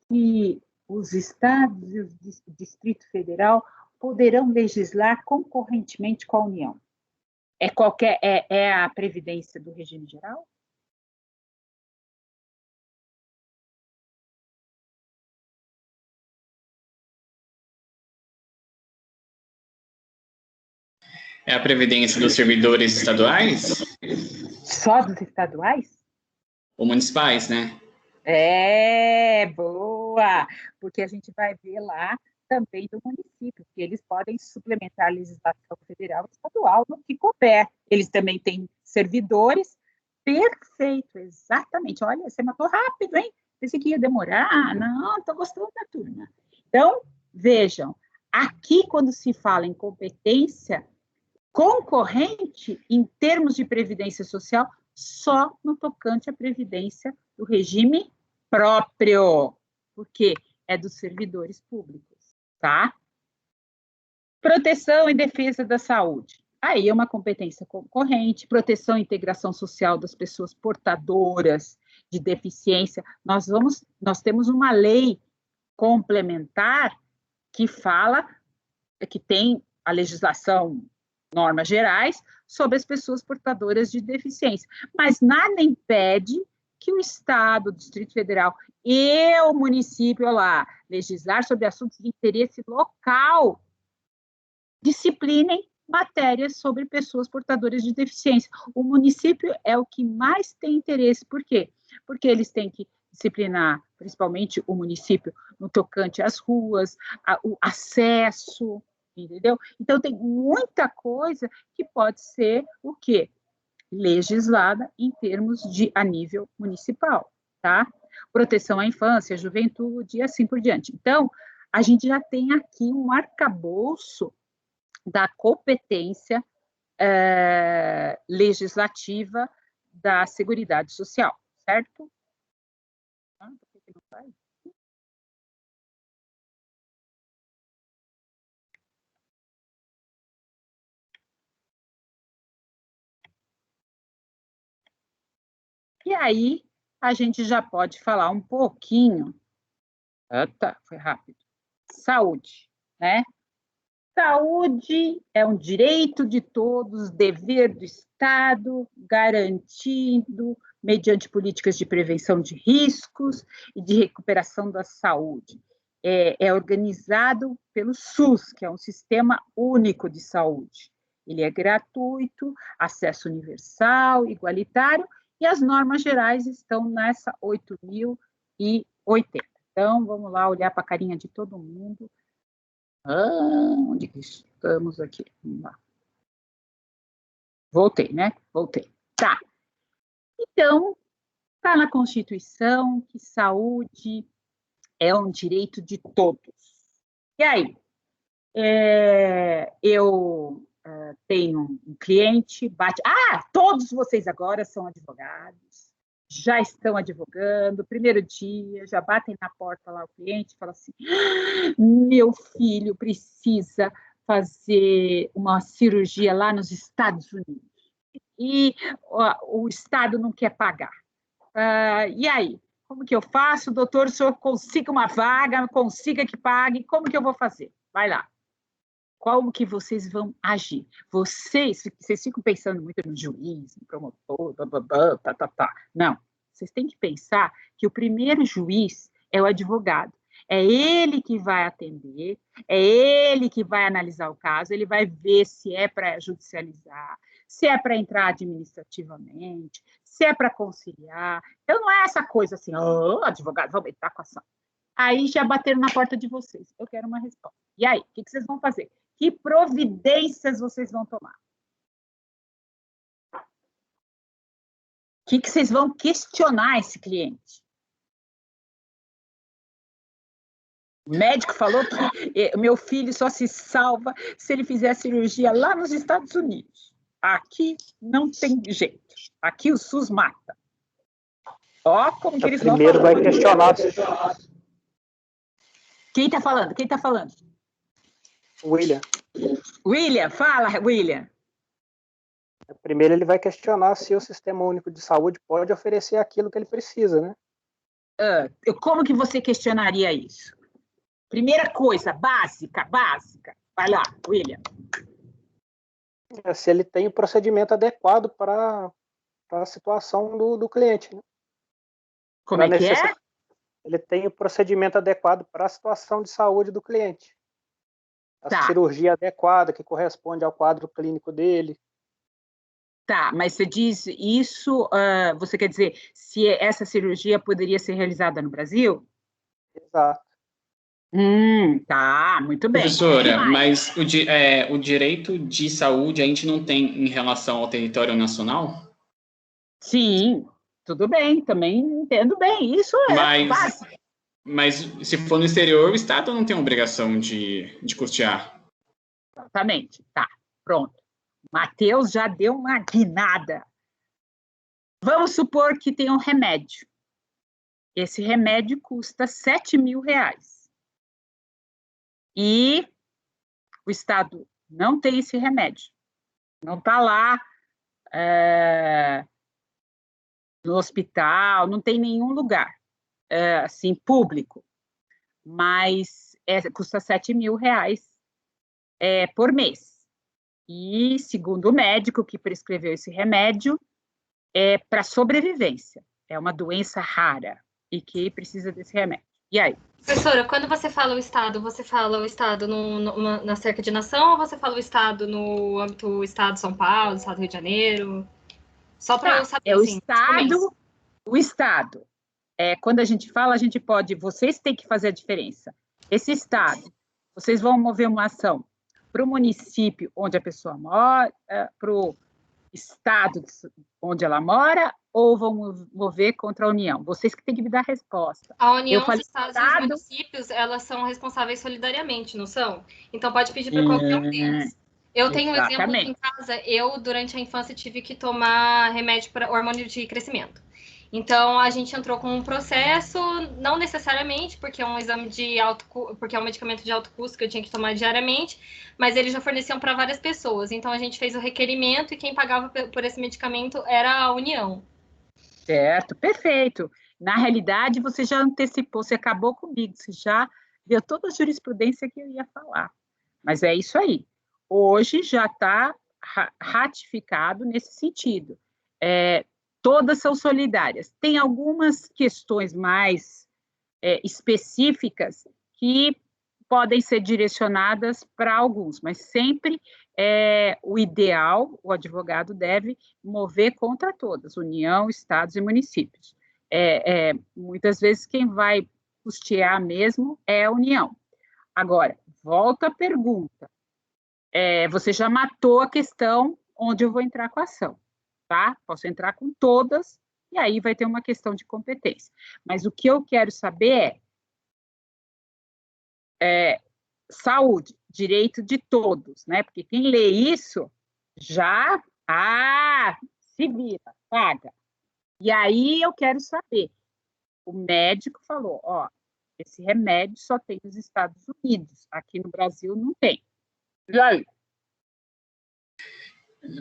que os estados e o Distrito Federal poderão legislar concorrentemente com a União? É a previdência do regime geral? É a previdência dos servidores estaduais? Só dos estaduais? Ou municipais, né? Boa! Porque a gente vai ver lá também do município, que eles podem suplementar a legislação federal e estadual no que couber. Eles também têm servidores. Perfeito, exatamente. Olha, você matou rápido, hein? Pensei que ia demorar. Não, estou gostando da turma. Então, vejam, aqui quando se fala em competência concorrente, em termos de previdência social, só no tocante à previdência do regime próprio, porque é dos servidores públicos, tá? Proteção e defesa da saúde. Aí é uma competência concorrente, proteção e integração social das pessoas portadoras de deficiência. Nós temos uma lei complementar que fala, que tem a legislação, normas gerais, sobre as pessoas portadoras de deficiência. Mas nada impede que o Estado, o Distrito Federal e o município lá legislar sobre assuntos de interesse local, disciplinem matérias sobre pessoas portadoras de deficiência. O município é o que mais tem interesse. Por quê? Porque eles têm que disciplinar, principalmente o município, no tocante às ruas, o acesso, entendeu? Então, tem muita coisa que pode ser o quê? Legislada em termos a nível municipal, tá? Proteção à infância, à juventude e assim por diante. Então, a gente já tem aqui um arcabouço da competência legislativa da Seguridade Social, certo? Por que não vai? E aí, a gente já pode falar um pouquinho. Tá, foi rápido. Saúde, né? Saúde é um direito de todos, dever do Estado, garantido mediante políticas de prevenção de riscos e de recuperação da saúde. É organizado pelo SUS, que é um sistema único de saúde. Ele é gratuito, acesso universal, igualitário, e as normas gerais estão nessa 8.080. Então, vamos lá olhar para a carinha de todo mundo. Onde que estamos aqui? Vamos lá. Voltei, né? Voltei. Tá. Então, está na Constituição que saúde é um direito de todos. E aí? Eu tenho um cliente, todos vocês agora são advogados, já estão advogando, primeiro dia, já batem na porta lá o cliente e falam assim, meu filho precisa fazer uma cirurgia lá nos Estados Unidos e o Estado não quer pagar. E aí? Como que eu faço? Doutor, o senhor consiga uma vaga, consiga que pague, como que eu vou fazer? Vai lá. Como que vocês vão agir? Vocês ficam pensando muito no juiz, no promotor, tá. Não, vocês têm que pensar que o primeiro juiz é o advogado. É ele que vai atender, é ele que vai analisar o caso, ele vai ver se é para judicializar, se é para entrar administrativamente, se é para conciliar. Então, não é essa coisa assim, advogado, vamos entrar com a ação. Aí já bateram na porta de vocês. Eu quero uma resposta. E aí, o que vocês vão fazer? Que providências vocês vão tomar? O que vocês vão questionar esse cliente? O médico falou que meu filho só se salva se ele fizer a cirurgia lá nos Estados Unidos. Aqui não tem jeito. Aqui o SUS mata. Ó, como que eles vão primeiro vai questionar. Quem está falando? Quem está falando? William. William, fala, William. Primeiro ele vai questionar se o Sistema Único de Saúde pode oferecer aquilo que ele precisa, né? Como que você questionaria isso? Primeira coisa, básica. Vai lá, William. Se ele tem o procedimento adequado para a situação do cliente. Né? Como é que é? Ele tem o procedimento adequado para a situação de saúde do cliente. A cirurgia adequada, que corresponde ao quadro clínico dele. Tá, mas você diz isso, você quer dizer, se essa cirurgia poderia ser realizada no Brasil? Exato. Tá, muito bem. Professora, mas o direito de saúde a gente não tem em relação ao território nacional? Sim, tudo bem, também entendo bem. Isso é básico. Mas se for no exterior, o Estado não tem obrigação de custear. Exatamente, tá, pronto. Matheus já deu uma guinada. Vamos supor que tem um remédio. Esse remédio custa R$7.000. E o Estado não tem esse remédio. Não está lá no hospital, não tem nenhum lugar assim, público. Mas custa R$7.000 por mês. E, segundo o médico que prescreveu esse remédio, é para sobrevivência. É uma doença rara e que precisa desse remédio. E aí? Professora, quando você fala o Estado na cerca de nação ou você fala o Estado no âmbito Estado de São Paulo, Estado do Rio de Janeiro? Só para eu saber. É assim, o Estado. Quando a gente fala, a gente pode... Vocês têm que fazer a diferença. Esse Estado, vocês vão mover uma ação para o município onde a pessoa mora, para o estado onde ela mora, ou vão mover contra a União? Vocês que têm que me dar a resposta. A União, os estados e os municípios, elas são responsáveis solidariamente, não são? Então, pode pedir para qualquer um deles. Eu tenho um exemplo aqui em casa. Eu, durante a infância, tive que tomar remédio para hormônio de crescimento. Então, a gente entrou com um processo, não necessariamente, porque é um exame porque é um medicamento de alto custo que eu tinha que tomar diariamente, mas eles já forneciam para várias pessoas. Então, a gente fez o requerimento e quem pagava por esse medicamento era a União. Certo, perfeito. Na realidade, você já antecipou, você acabou comigo, você já deu toda a jurisprudência que eu ia falar. Mas é isso aí. Hoje já está ratificado nesse sentido. Todas são solidárias. Tem algumas questões mais específicas que podem ser direcionadas para alguns, mas sempre o ideal, o advogado deve mover contra todas, União, estados e municípios. Muitas vezes quem vai custear mesmo é a União. Agora, volta a pergunta. Você já matou a questão onde eu vou entrar com a ação. Tá? Posso entrar com todas, e aí vai ter uma questão de competência. Mas o que eu quero saber saúde, direito de todos, né? Porque quem lê isso já, se vira, paga. E aí eu quero saber, o médico falou, esse remédio só tem nos Estados Unidos, aqui no Brasil não tem. E aí?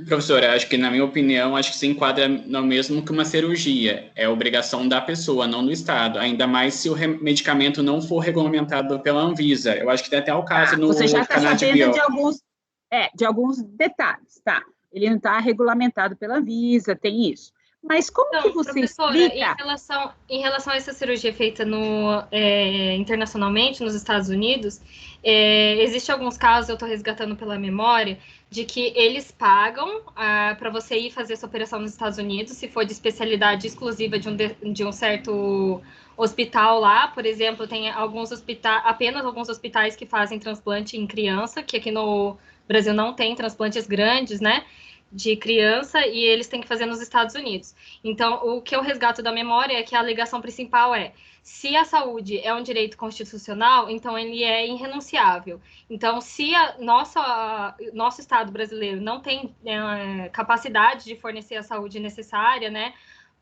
Professora, acho que, na minha opinião, acho que se enquadra no mesmo que uma cirurgia. É obrigação da pessoa, não do Estado. Ainda mais se o medicamento não for regulamentado pela Anvisa. Eu acho que tem até o caso no você já está canal de sabendo bio. de alguns detalhes, tá? Ele não está regulamentado pela Anvisa, tem isso. Mas como que você explica... Em relação a essa cirurgia feita internacionalmente, nos Estados Unidos, existe alguns casos, eu estou resgatando pela memória, de que eles pagam para você ir fazer essa operação nos Estados Unidos, se for de especialidade exclusiva de um certo hospital lá. Por exemplo, tem apenas alguns hospitais que fazem transplante em criança, que aqui no Brasil não tem transplantes grandes, né? De criança, e eles têm que fazer nos Estados Unidos. Então, o que eu resgato da memória é que a alegação principal é: se a saúde é um direito constitucional, então ele é irrenunciável. Então, se nosso Estado brasileiro não tem capacidade de fornecer a saúde necessária, né,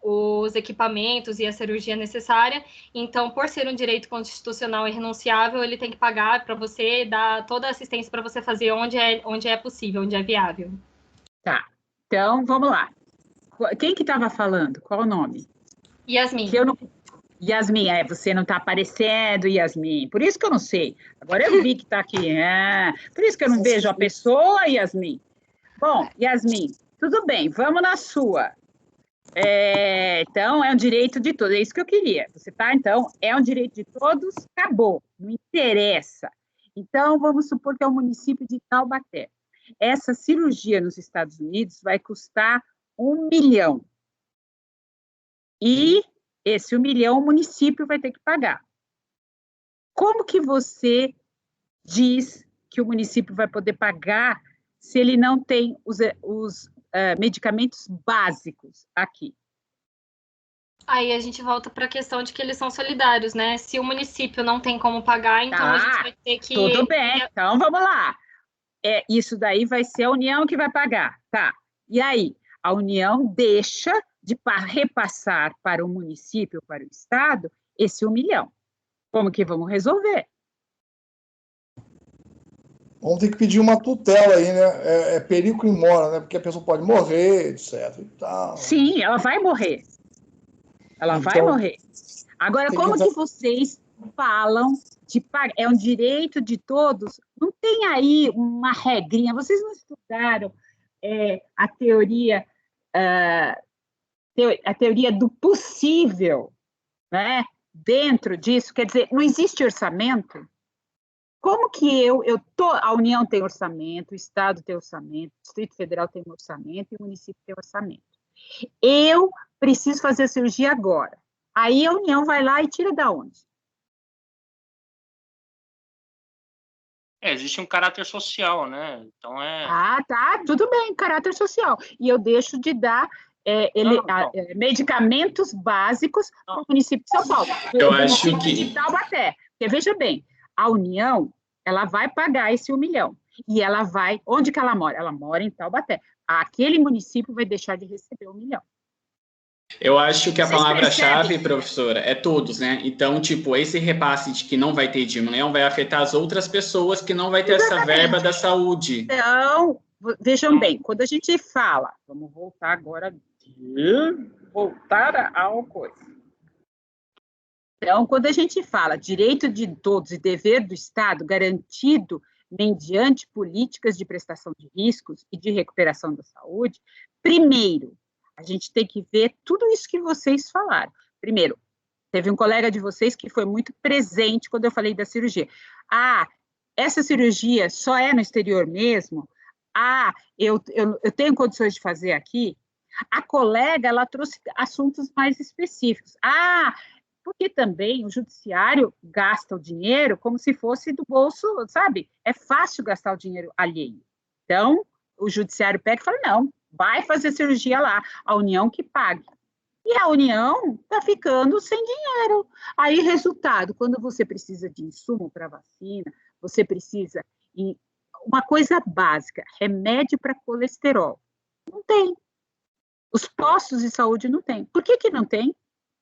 os equipamentos e a cirurgia necessária, então, por ser um direito constitucional irrenunciável, ele tem que pagar para você, dar toda a assistência para você fazer onde é possível, onde é viável. Tá, então vamos lá. Quem que estava falando? Qual o nome? Yasmin. Yasmin, você não está aparecendo, Yasmin. Por isso que eu não sei. Agora eu vi que está aqui. Por isso que eu não vejo a pessoa, Yasmin. Bom, Yasmin, tudo bem, vamos na sua. Então, é um direito de todos, é isso que eu queria. Você tá, então, é um direito de todos, acabou, não interessa. Então, vamos supor que é o município de Taubaté. Essa cirurgia nos Estados Unidos vai custar 1 milhão. E esse 1 milhão o município vai ter que pagar. Como que você diz que o município vai poder pagar se ele não tem os medicamentos básicos aqui? Aí a gente volta para a questão de que eles são solidários, né? Se o município não tem como pagar, então a gente vai ter que... Tudo bem, então vamos lá. Isso daí vai ser a União que vai pagar, tá? E aí, a União deixa de repassar para o município, para o Estado, esse 1 milhão. Como que vamos resolver? Vamos ter que pedir uma tutela aí, né? É perigo em mora, né? Porque a pessoa pode morrer, etc. E tal. Sim, ela vai morrer. Ela vai morrer. Agora, como que vocês falam de pagar? É um direito de todos? Não tem aí uma regrinha? Vocês não estudaram a teoria do possível, né? Dentro disso, quer dizer, não existe orçamento? Como que a União tem orçamento, o Estado tem orçamento, o Distrito Federal tem orçamento e o município tem orçamento. Eu preciso fazer a cirurgia agora. Aí a União vai lá e tira da onde? Existe um caráter social, né? Então tá, tudo bem, caráter social. E eu deixo de dar medicamentos básicos para o município de São Paulo. Eu acho que... Taubaté. Porque, veja bem, a União, ela vai pagar esse 1 milhão. E ela vai... Onde que ela mora? Ela mora em Taubaté. Aquele município vai deixar de receber 1 milhão. Eu acho que a palavra-chave, professora, é todos, né? Então, tipo, esse repasse de que não vai ter de 1 milhão vai afetar as outras pessoas que não vai ter essa verba da saúde. Então, vejam bem, quando a gente fala... Vamos voltar agora... Voltar ao coisa. Então, quando a gente fala direito de todos e dever do Estado garantido mediante políticas de prestação de riscos e de recuperação da saúde, primeiro, a gente tem que ver tudo isso que vocês falaram. Primeiro, teve um colega de vocês que foi muito presente quando eu falei da cirurgia. Essa cirurgia só é no exterior mesmo? Eu tenho condições de fazer aqui? A colega, ela trouxe assuntos mais específicos. Porque também o judiciário gasta o dinheiro como se fosse do bolso, sabe? É fácil gastar o dinheiro alheio. Então, o judiciário pega e fala, não, vai fazer cirurgia lá, a União que pague. E a União está ficando sem dinheiro. Aí, resultado, quando você precisa de insumo para vacina, você precisa de uma coisa básica, remédio para colesterol. Não tem. Os postos de saúde não tem. Por que não tem?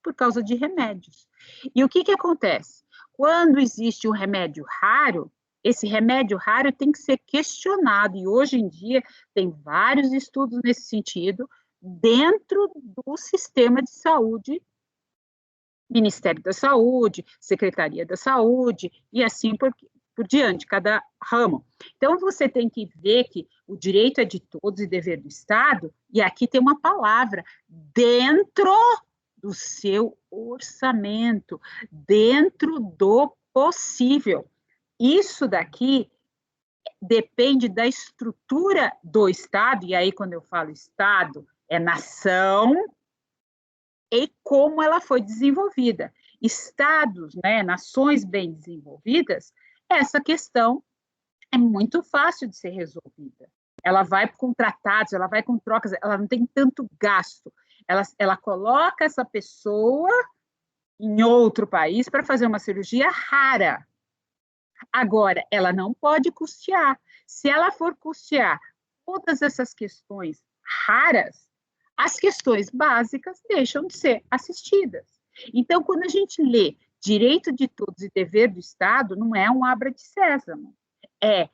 Por causa de remédios. E o que acontece? Quando existe um remédio raro, esse remédio raro tem que ser questionado, e hoje em dia tem vários estudos nesse sentido, dentro do sistema de saúde, Ministério da Saúde, Secretaria da Saúde, e assim por diante, cada ramo. Então, você tem que ver que o direito é de todos e dever do Estado, e aqui tem uma palavra, dentro do seu orçamento, dentro do possível. Isso daqui depende da estrutura do Estado, e aí quando eu falo Estado, é nação e como ela foi desenvolvida. Estados, né, nações bem desenvolvidas, essa questão é muito fácil de ser resolvida. Ela vai com tratados, ela vai com trocas, ela não tem tanto gasto. Ela coloca essa pessoa em outro país para fazer uma cirurgia rara. Agora, ela não pode custear. Se ela for custear todas essas questões raras, as questões básicas deixam de ser assistidas. Então, quando a gente lê direito de todos e dever do Estado, não é um abra de sésamo, é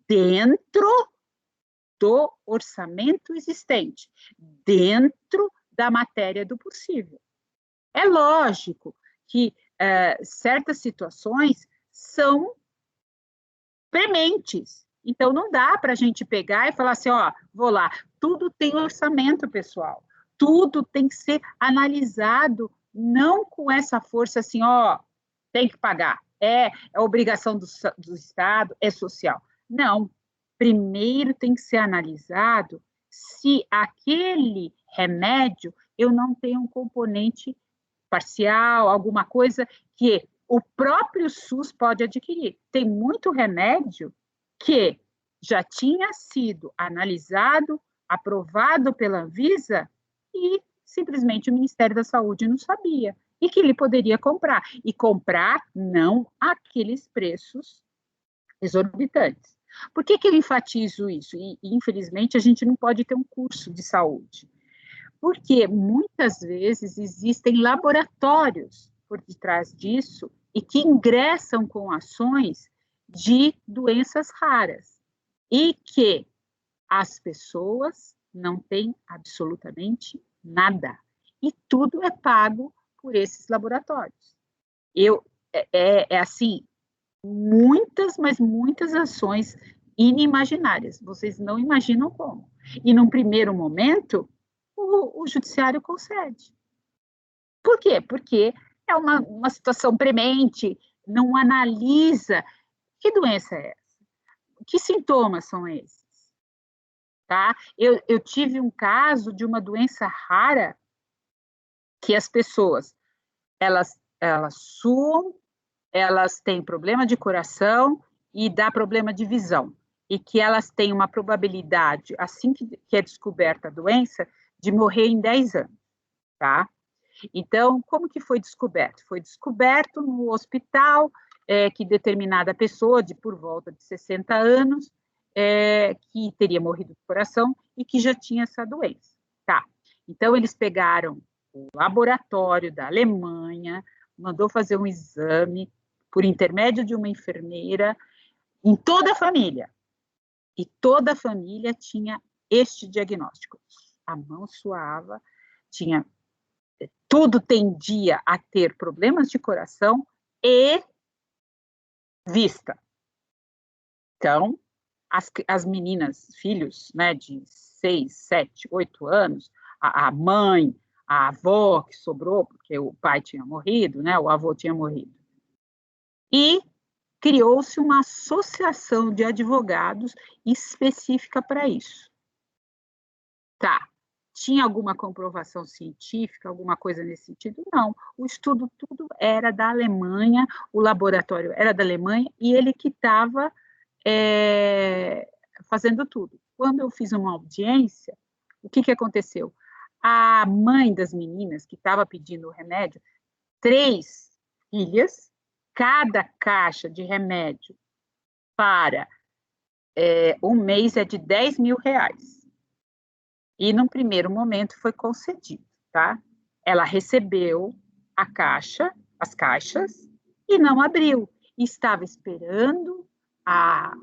dentro do orçamento existente, dentro da matéria do possível. É lógico que certas situações são prementes, então não dá para a gente pegar e falar assim, ó, vou lá, tudo tem orçamento, pessoal, tudo tem que ser analisado, não com essa força assim, ó, tem que pagar, é obrigação do Estado, é social. Não, primeiro tem que ser analisado se aquele remédio eu não tenho um componente parcial, alguma coisa que o próprio SUS pode adquirir. Tem muito remédio que já tinha sido analisado, aprovado pela Anvisa e simplesmente o Ministério da Saúde não sabia e que ele poderia comprar. E comprar não aqueles preços exorbitantes. Por que eu enfatizo isso? E, infelizmente, a gente não pode ter um curso de saúde. Porque muitas vezes existem laboratórios por detrás disso e que ingressam com ações de doenças raras e que as pessoas não têm absolutamente nada. E tudo é pago por esses laboratórios. Assim, muitas, mas muitas ações inimaginárias. Vocês não imaginam como. E num primeiro momento, o judiciário concede. Por quê? Porque é uma situação premente, não analisa que doença é essa, que sintomas são esses. Tá? Eu tive um caso de uma doença rara que as pessoas, elas suam, elas têm problema de coração e dá problema de visão, e que elas têm uma probabilidade, assim que é descoberta a doença, de morrer em 10 anos, tá? Então, como que foi descoberto? Foi descoberto no hospital que determinada pessoa, por volta de 60 anos, que teria morrido do coração e que já tinha essa doença, tá? Então, eles pegaram o laboratório da Alemanha, mandou fazer um exame por intermédio de uma enfermeira em toda a família, e toda a família tinha este diagnóstico. A mão suava, tudo tendia a ter problemas de coração e vista. Então, as meninas, filhos, né, de 6, 7, 8 anos, a mãe, a avó que sobrou, porque o pai tinha morrido, né, o avô tinha morrido. E criou-se uma associação de advogados específica para isso. Tá. Tinha alguma comprovação científica, alguma coisa nesse sentido? Não. O estudo tudo era da Alemanha, o laboratório era da Alemanha, e ele que estava fazendo tudo. Quando eu fiz uma audiência, o que aconteceu? A mãe das meninas que estava pedindo o remédio, 3 filhas, cada caixa de remédio para um mês é de R$10 mil. E, num primeiro momento, foi concedido, tá? Ela recebeu as caixas, e não abriu. E estava esperando a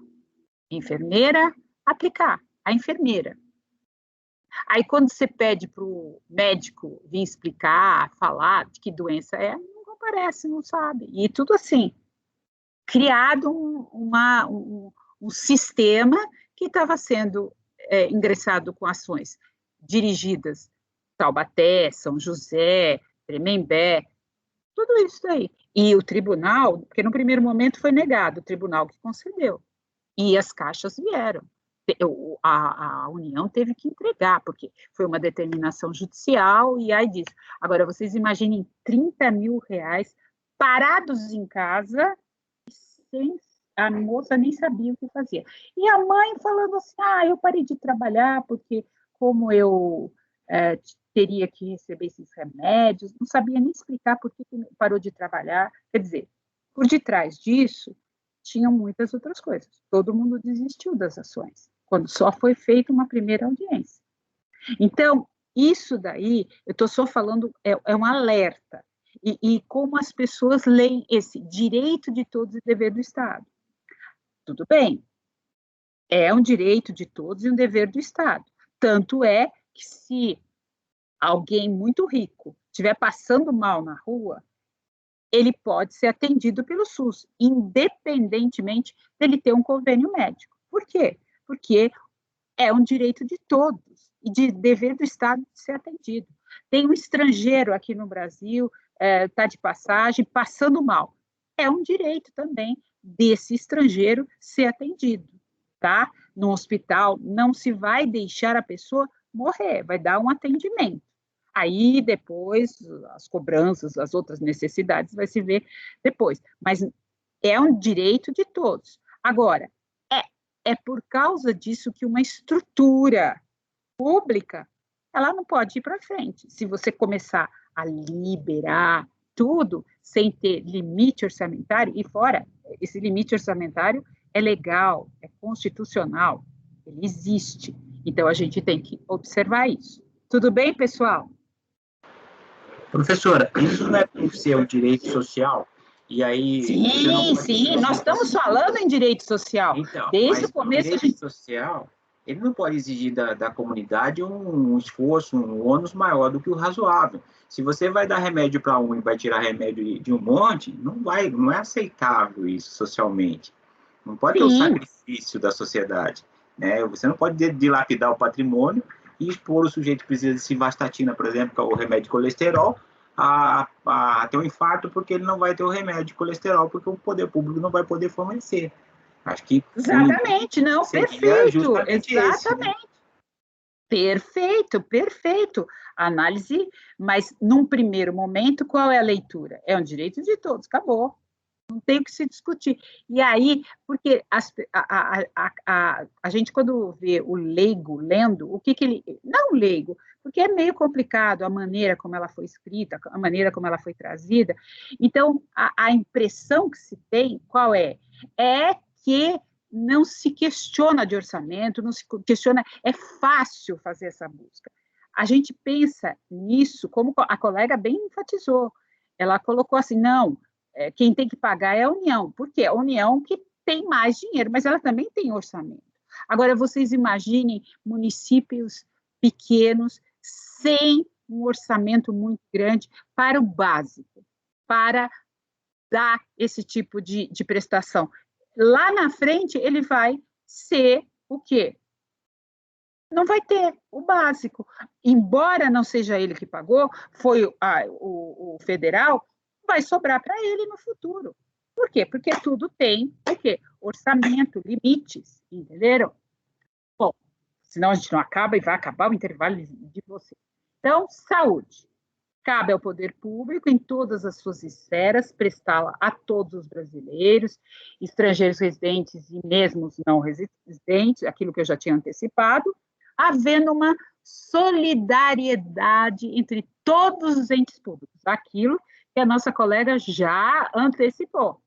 enfermeira aplicar, a enfermeira. Aí, quando você pede para o médico vir explicar, falar de que doença é, não comparece, não sabe. E tudo assim, criado um sistema que estava sendo ingressado com ações dirigidas Taubaté, São José, Tremembé, tudo isso aí. E o tribunal, porque no primeiro momento foi negado, o tribunal que concedeu. E as caixas vieram. A União teve que entregar, porque foi uma determinação judicial, e aí disso. Agora, vocês imaginem 30 mil reais parados em casa, sem, a moça nem sabia o que fazia. E a mãe falando assim, eu parei de trabalhar, porque como eu teria que receber esses remédios, não sabia nem explicar por que parou de trabalhar. Quer dizer, por detrás disso, tinham muitas outras coisas. Todo mundo desistiu das ações, quando só foi feita uma primeira audiência. Então, isso daí, eu estou só falando, é um alerta. E como as pessoas leem esse direito de todos e dever do Estado. Tudo bem, é um direito de todos e um dever do Estado. Tanto é que se alguém muito rico estiver passando mal na rua, ele pode ser atendido pelo SUS, independentemente dele ter um convênio médico. Por quê? Porque é um direito de todos e de dever do Estado de ser atendido. Tem um estrangeiro aqui no Brasil, está de passagem, passando mal. É um direito também desse estrangeiro ser atendido, tá? No hospital, não se vai deixar a pessoa morrer, vai dar um atendimento. Aí, depois, as cobranças, as outras necessidades, vai se ver depois. Mas é um direito de todos. Agora, é por causa disso que uma estrutura pública, ela não pode ir para frente. Se você começar a liberar tudo, sem ter limite orçamentário, e fora, esse limite orçamentário é legal, é constitucional, ele existe. Então, a gente tem que observar isso. Tudo bem, pessoal? Professora, isso não é por ser um direito social? E aí, sim, nós estamos falando em direito social. Então, desde o começo. O direito social, ele não pode exigir da comunidade um esforço, um ônus maior do que o razoável. Se você vai dar remédio para um e vai tirar remédio de um monte, não é aceitável isso socialmente. Não pode ter o sacrifício da sociedade, né? Você não pode dilapidar o patrimônio e expor o sujeito que precisa de simvastatina, por exemplo, que é o remédio de colesterol, a ter um infarto, porque ele não vai ter o remédio de colesterol, porque o poder público não vai poder fornecer. Acho que... Exatamente, não, perfeito, exatamente. Esse, né? Perfeito. Análise, mas num primeiro momento, qual é a leitura? É um direito de todos, acabou. Não tem o que se discutir. E aí, porque a gente, quando vê o leigo lendo, o que ele... Não leigo, porque é meio complicado a maneira como ela foi escrita, a maneira como ela foi trazida. Então, a impressão que se tem, qual é? É que não se questiona de orçamento, não se questiona... É fácil fazer essa busca. A gente pensa nisso, como a colega bem enfatizou. Ela colocou assim, não... quem tem que pagar é a União. Por quê? A União que tem mais dinheiro, mas ela também tem orçamento. Agora, vocês imaginem municípios pequenos, sem um orçamento muito grande para o básico, para dar esse tipo de prestação. Lá na frente, ele vai ser o quê? Não vai ter o básico. Embora não seja ele que pagou, foi o federal, vai sobrar para ele no futuro. Por quê? Porque tudo tem o quê? Orçamento, limites, entenderam? Bom, senão a gente não acaba e vai acabar o intervalo de você. Então, saúde. Cabe ao poder público, em todas as suas esferas, prestá-la a todos os brasileiros, estrangeiros residentes e mesmo os não residentes, aquilo que eu já tinha antecipado, havendo uma solidariedade entre todos os entes públicos, aquilo que a nossa colega já antecipou.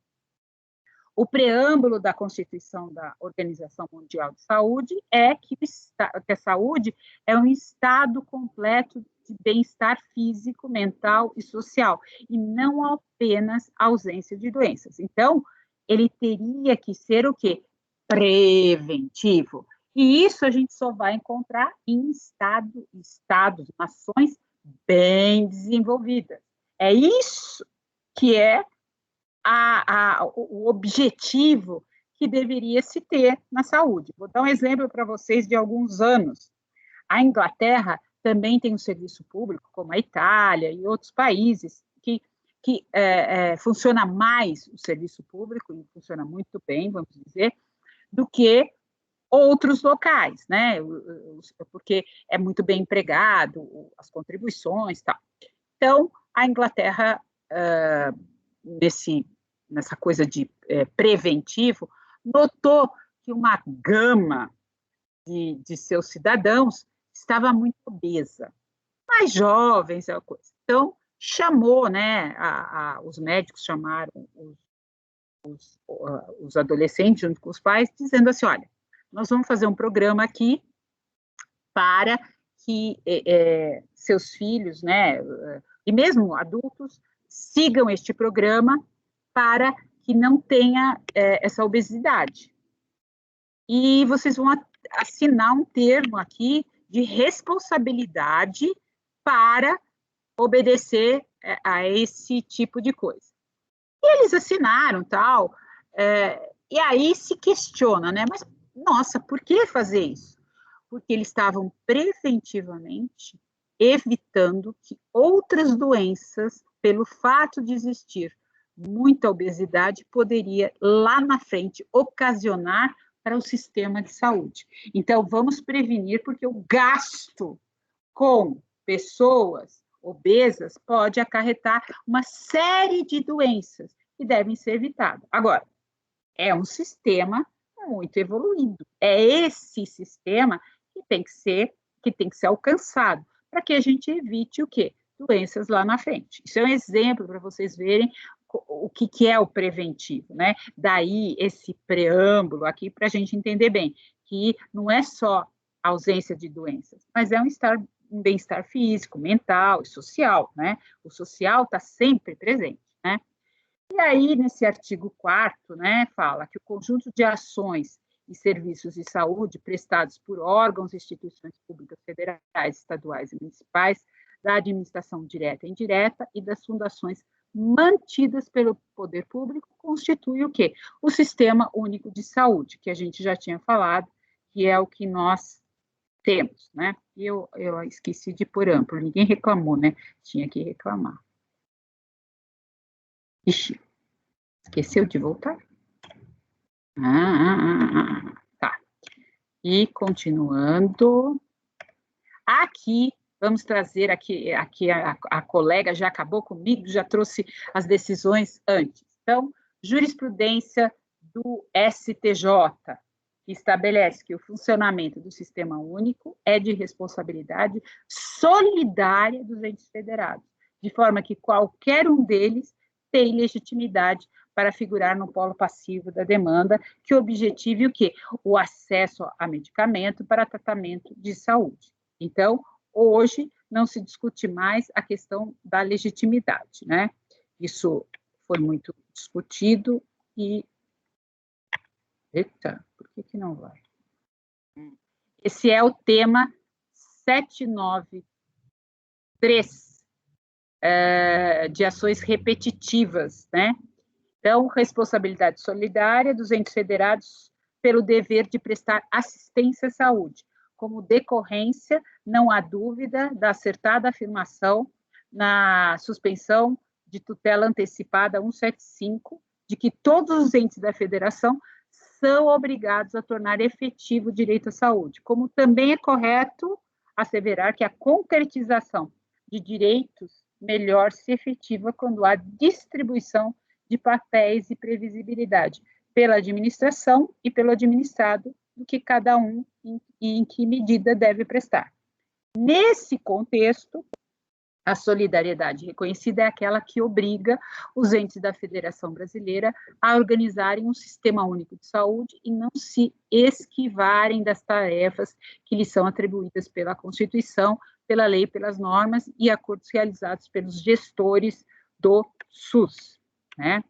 O preâmbulo da Constituição da Organização Mundial de Saúde é que a saúde é um estado completo de bem-estar físico, mental e social, e não apenas a ausência de doenças. Então, ele teria que ser o quê? Preventivo. E isso a gente só vai encontrar em estados, nações bem desenvolvidas. É isso que é o objetivo que deveria se ter na saúde. Vou dar um exemplo para vocês de alguns anos. A Inglaterra também tem um serviço público, como a Itália e outros países, que funciona mais o serviço público, e funciona muito bem, vamos dizer, do que outros locais, né? Porque é muito bem empregado, as contribuições e tal. Então, a Inglaterra, nessa coisa de preventivo, notou que uma gama de seus cidadãos estava muito obesa, mais jovens, é coisa. Então, chamou, né, os médicos chamaram os adolescentes junto com os pais, dizendo assim, olha, nós vamos fazer um programa aqui para que seus filhos, né, e mesmo adultos, sigam este programa para que não tenha essa obesidade. E vocês vão assinar um termo aqui de responsabilidade para obedecer a esse tipo de coisa. E eles assinaram, tal, e aí se questiona, né? Mas, nossa, por que fazer isso? Porque eles estavam preventivamente evitando que outras doenças, pelo fato de existir muita obesidade, poderia, lá na frente, ocasionar para o sistema de saúde. Então, vamos prevenir, porque o gasto com pessoas obesas pode acarretar uma série de doenças que devem ser evitadas. Agora, é um sistema muito evoluído. É esse sistema que tem que ser alcançado para que a gente evite o quê? Doenças lá na frente. Isso é um exemplo para vocês verem o que é o preventivo, né? Daí esse preâmbulo aqui para a gente entender bem que não é só ausência de doenças, mas é um bem-estar físico, mental e social, né? O social está sempre presente, né? E aí, nesse artigo 4º, né, fala que o conjunto de ações e serviços de saúde prestados por órgãos e instituições públicas federais, estaduais e municipais, da administração direta e indireta e das fundações mantidas pelo poder público constitui o quê? O Sistema Único de Saúde, que a gente já tinha falado, que é o que nós temos, né? E eu esqueci de pôr amplo, ninguém reclamou, né? Tinha que reclamar. Ixi, esqueceu de voltar? Tá. E continuando. Aqui, vamos trazer aqui a colega já acabou comigo, já trouxe as decisões antes. Então, jurisprudência do STJ, que estabelece que o funcionamento do Sistema Único é de responsabilidade solidária dos entes federados, de forma que qualquer um deles tem legitimidade para figurar no polo passivo da demanda, que objetive o quê? O acesso a medicamento para tratamento de saúde. Então, hoje, não se discute mais a questão da legitimidade, né? Isso foi muito discutido e... Eita, por que não vai? Esse é o tema 793, de ações repetitivas, né? Então, responsabilidade solidária dos entes federados pelo dever de prestar assistência à saúde, como decorrência, não há dúvida, da acertada afirmação na suspensão de tutela antecipada 175, de que todos os entes da federação são obrigados a tornar efetivo o direito à saúde, como também é correto asseverar que a concretização de direitos melhor se efetiva quando há distribuição de papéis e previsibilidade pela administração e pelo administrado do que cada um e em que medida deve prestar. Nesse contexto, a solidariedade reconhecida é aquela que obriga os entes da Federação Brasileira a organizarem um sistema único de saúde e não se esquivarem das tarefas que lhes são atribuídas pela Constituição, pela lei, pelas normas e acordos realizados pelos gestores do SUS, né?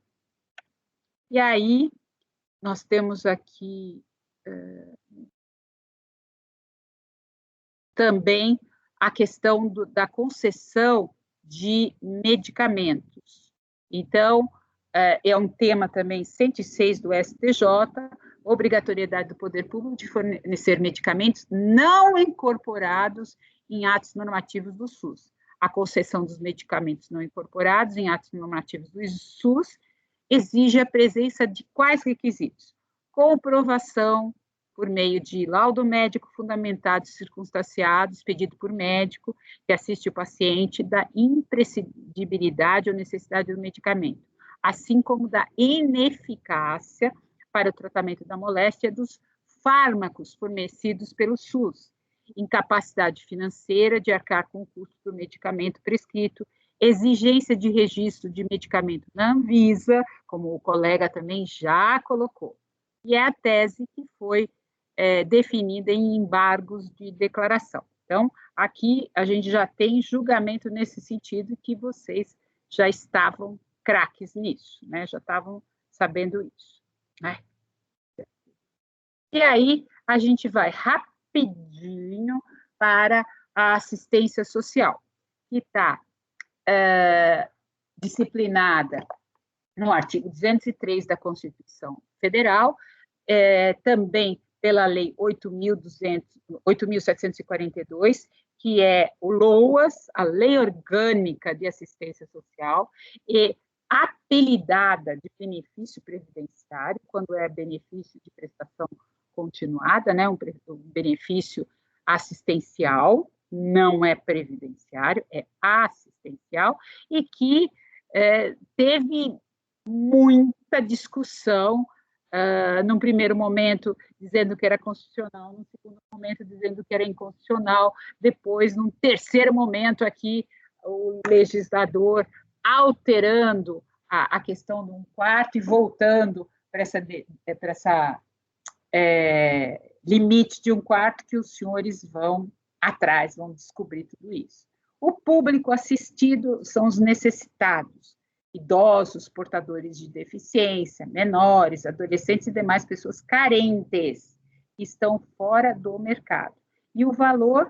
E aí, nós temos aqui também a questão da concessão de medicamentos. Então, é um tema também 106 do STJ, obrigatoriedade do poder público de fornecer medicamentos não incorporados em atos normativos do SUS. A concessão dos medicamentos não incorporados em atos normativos do SUS exige a presença de quais requisitos? Comprovação por meio de laudo médico fundamentado e circunstanciado, expedido por médico que assiste o paciente, da imprescindibilidade ou necessidade do medicamento, assim como da ineficácia para o tratamento da moléstia dos fármacos fornecidos pelo SUS, incapacidade financeira de arcar com o custo do medicamento prescrito, exigência de registro de medicamento na Anvisa, como o colega também já colocou. E é a tese que foi definida em embargos de declaração. Então, aqui a gente já tem julgamento nesse sentido que vocês já estavam craques nisso, né? Já estavam sabendo isso, né? E aí, a gente vai rapidinho para a assistência social, que está disciplinada no artigo 203 da Constituição Federal, também pela Lei 8.742, que é o LOAS, a Lei Orgânica de Assistência Social, e apelidada de benefício previdenciário, quando é benefício de prestação continuada, né, um benefício assistencial, não é previdenciário, é assistencial, e que teve muita discussão, num primeiro momento dizendo que era constitucional, num segundo momento dizendo que era inconstitucional, depois, num terceiro momento aqui, o legislador alterando a questão do 1/4 e voltando para essa limite de 1/4 que os senhores vão atrás, vão descobrir tudo isso. O público assistido são os necessitados, idosos, portadores de deficiência, menores, adolescentes e demais pessoas carentes que estão fora do mercado. E o valor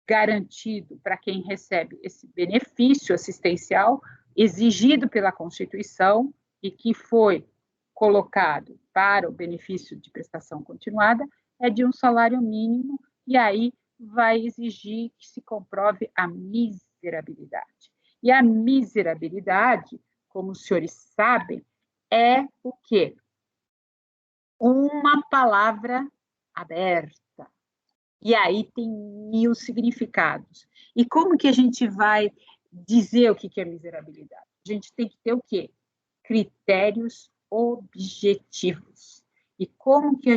garantido para quem recebe esse benefício assistencial exigido pela Constituição e que foi colocado para o benefício de prestação continuada é de um salário mínimo, e aí vai exigir que se comprove a miserabilidade. E a miserabilidade, como os senhores sabem, é o quê? Uma palavra aberta. E aí tem 1000 significados. E como que a gente vai dizer o que é miserabilidade? A gente tem que ter o quê? Critérios objetivos. E como que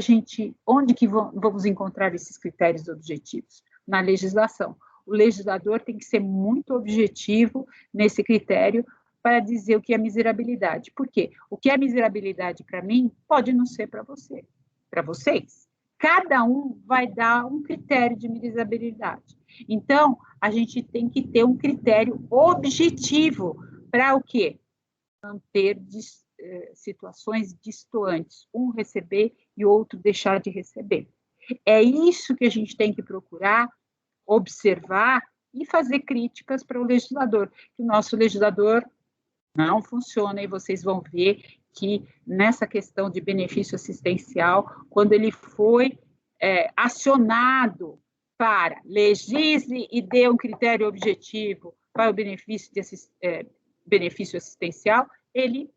onde que vamos encontrar esses critérios objetivos? Na legislação. O legislador tem que ser muito objetivo nesse critério para dizer o que é miserabilidade. Por quê? O que é miserabilidade para mim pode não ser para você, para vocês. Cada um vai dar um critério de miserabilidade. Então, a gente tem que ter um critério objetivo para o quê? Manter situações distoantes, um receber e o outro deixar de receber. É isso que a gente tem que procurar, observar e fazer críticas para o legislador, que o nosso legislador não funciona, e vocês vão ver que nessa questão de benefício assistencial, quando ele foi acionado para legisle e dê um critério objetivo para o benefício assistencial, ele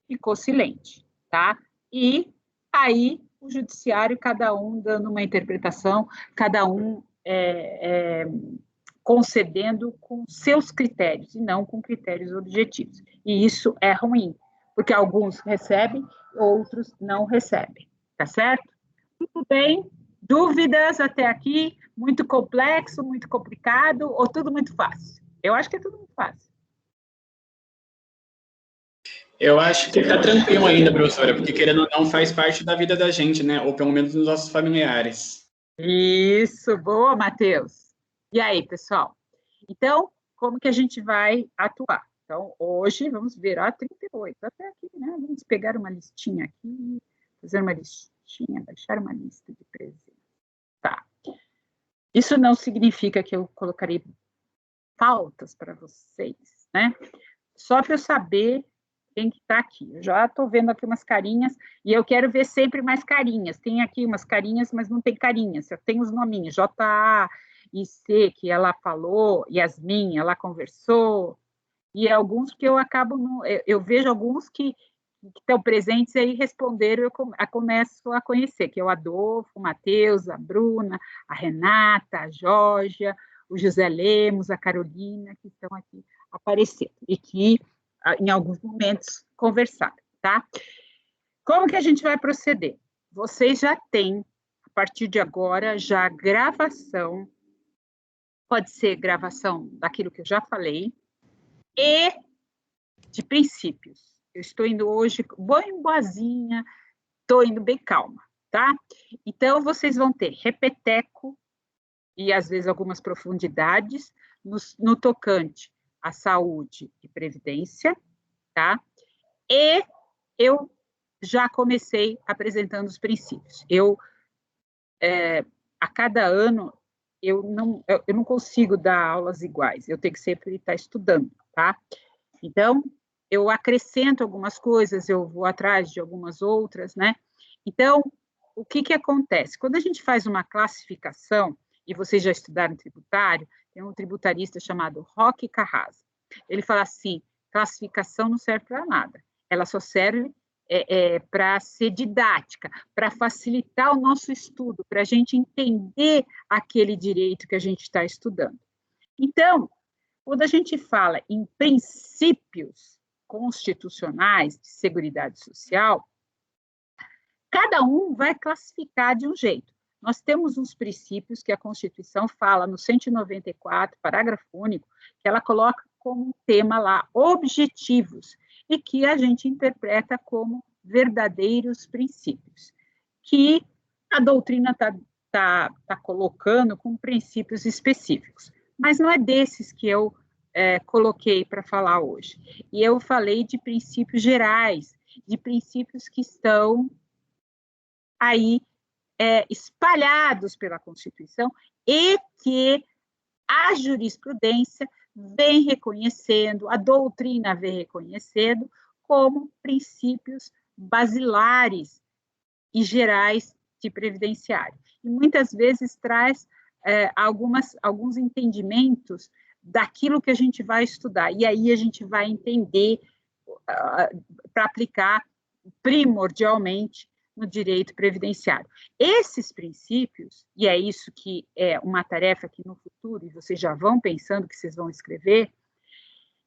ficou silente, tá? E aí o judiciário, cada um dando uma interpretação, cada um concedendo com seus critérios e não com critérios objetivos. E isso é ruim, porque alguns recebem, outros não recebem, tá certo? Tudo bem? Dúvidas até aqui? Muito complexo, muito complicado ou tudo muito fácil? Eu acho que é tudo muito fácil. Eu acho que está tranquilo ainda, professora, porque querendo ou não faz parte da vida da gente, né? Ou pelo menos dos nossos familiares. Isso, boa, Matheus. E aí, pessoal? Então, como que a gente vai atuar? Então, hoje, vamos ver, 38, até aqui, né? Vamos pegar uma listinha aqui, fazer uma listinha, baixar uma lista de presentes. Tá. Isso não significa que eu colocarei pautas para vocês, né? Só para eu saber quem que está aqui. Eu já estou vendo aqui umas carinhas, e eu quero ver sempre mais carinhas. Tem aqui umas carinhas, mas não tem carinhas. Eu tenho os nominhos, J.A. e C, que ela falou, Yasmin, ela conversou, e alguns que eu acabo, eu vejo alguns que estão presentes aí responderam, eu começo a conhecer, que é o Adolfo, o Matheus, a Bruna, a Renata, a Georgia, o José Lemos, a Carolina, que estão aqui aparecendo, e que, em alguns momentos, conversaram, tá? Como que a gente vai proceder? Vocês já têm, a partir de agora, já gravação, pode ser gravação daquilo que eu já falei, e de princípios. Eu estou indo hoje bem boazinha, estou indo bem calma, tá? Então, vocês vão ter repeteco e, às vezes, algumas profundidades no tocante à saúde e previdência, tá? E eu já comecei apresentando os princípios. A cada ano, eu não consigo dar aulas iguais, eu tenho que sempre estar estudando, tá? Então, eu acrescento algumas coisas, eu vou atrás de algumas outras, né? Então, o que acontece? Quando a gente faz uma classificação, e vocês já estudaram tributário, tem um tributarista chamado Roque Carrasa. Ele fala assim, classificação não serve para nada, ela só serve para ser didática, para facilitar o nosso estudo, para a gente entender aquele direito que a gente está estudando. Então, quando a gente fala em princípios constitucionais de seguridade social, cada um vai classificar de um jeito. Nós temos uns princípios que a Constituição fala no 194, parágrafo único, que ela coloca como um tema lá, objetivos, e que a gente interpreta como verdadeiros princípios, que a doutrina está colocando como princípios específicos. Mas não é desses que eu coloquei para falar hoje. E eu falei de princípios gerais, de princípios que estão aí espalhados pela Constituição e que a jurisprudência vem reconhecendo, a doutrina vem reconhecendo como princípios basilares e gerais de previdenciário. E muitas vezes traz alguns entendimentos daquilo que a gente vai estudar, e aí a gente vai entender para aplicar primordialmente no direito previdenciário. Esses princípios, e é isso que é uma tarefa que no futuro, e vocês já vão pensando que vocês vão escrever,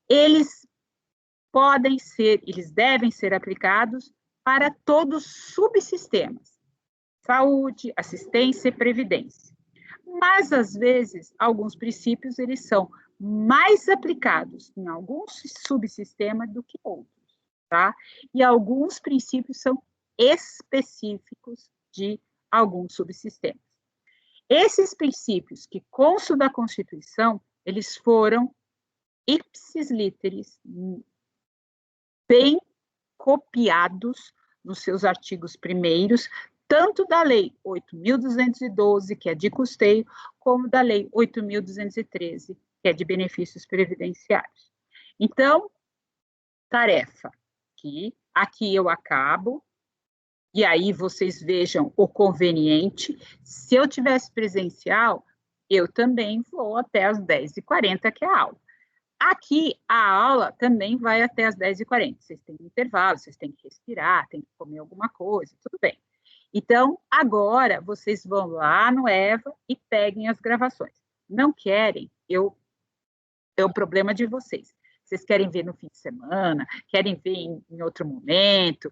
eles devem ser aplicados para todos os subsistemas, saúde, assistência e previdência. Mas, às vezes, alguns princípios, eles são mais aplicados em alguns subsistemas do que outros, tá? E alguns princípios são específicos de alguns subsistemas. Esses princípios que constam da Constituição, eles foram ipsis literis, bem copiados nos seus artigos primeiros, tanto da Lei 8.212, que é de custeio, como da Lei 8.213, que é de benefícios previdenciários. Então, tarefa que aqui eu acabo, e aí vocês vejam o conveniente. Se eu tivesse presencial, eu também vou até as 10h40, que é a aula. Aqui, a aula também vai até as 10h40. Vocês têm um intervalo, vocês têm que respirar, têm que comer alguma coisa, tudo bem. Então, agora, vocês vão lá no EVA e peguem as gravações. Não querem, é o problema de vocês. Vocês querem ver no fim de semana, querem ver em outro momento.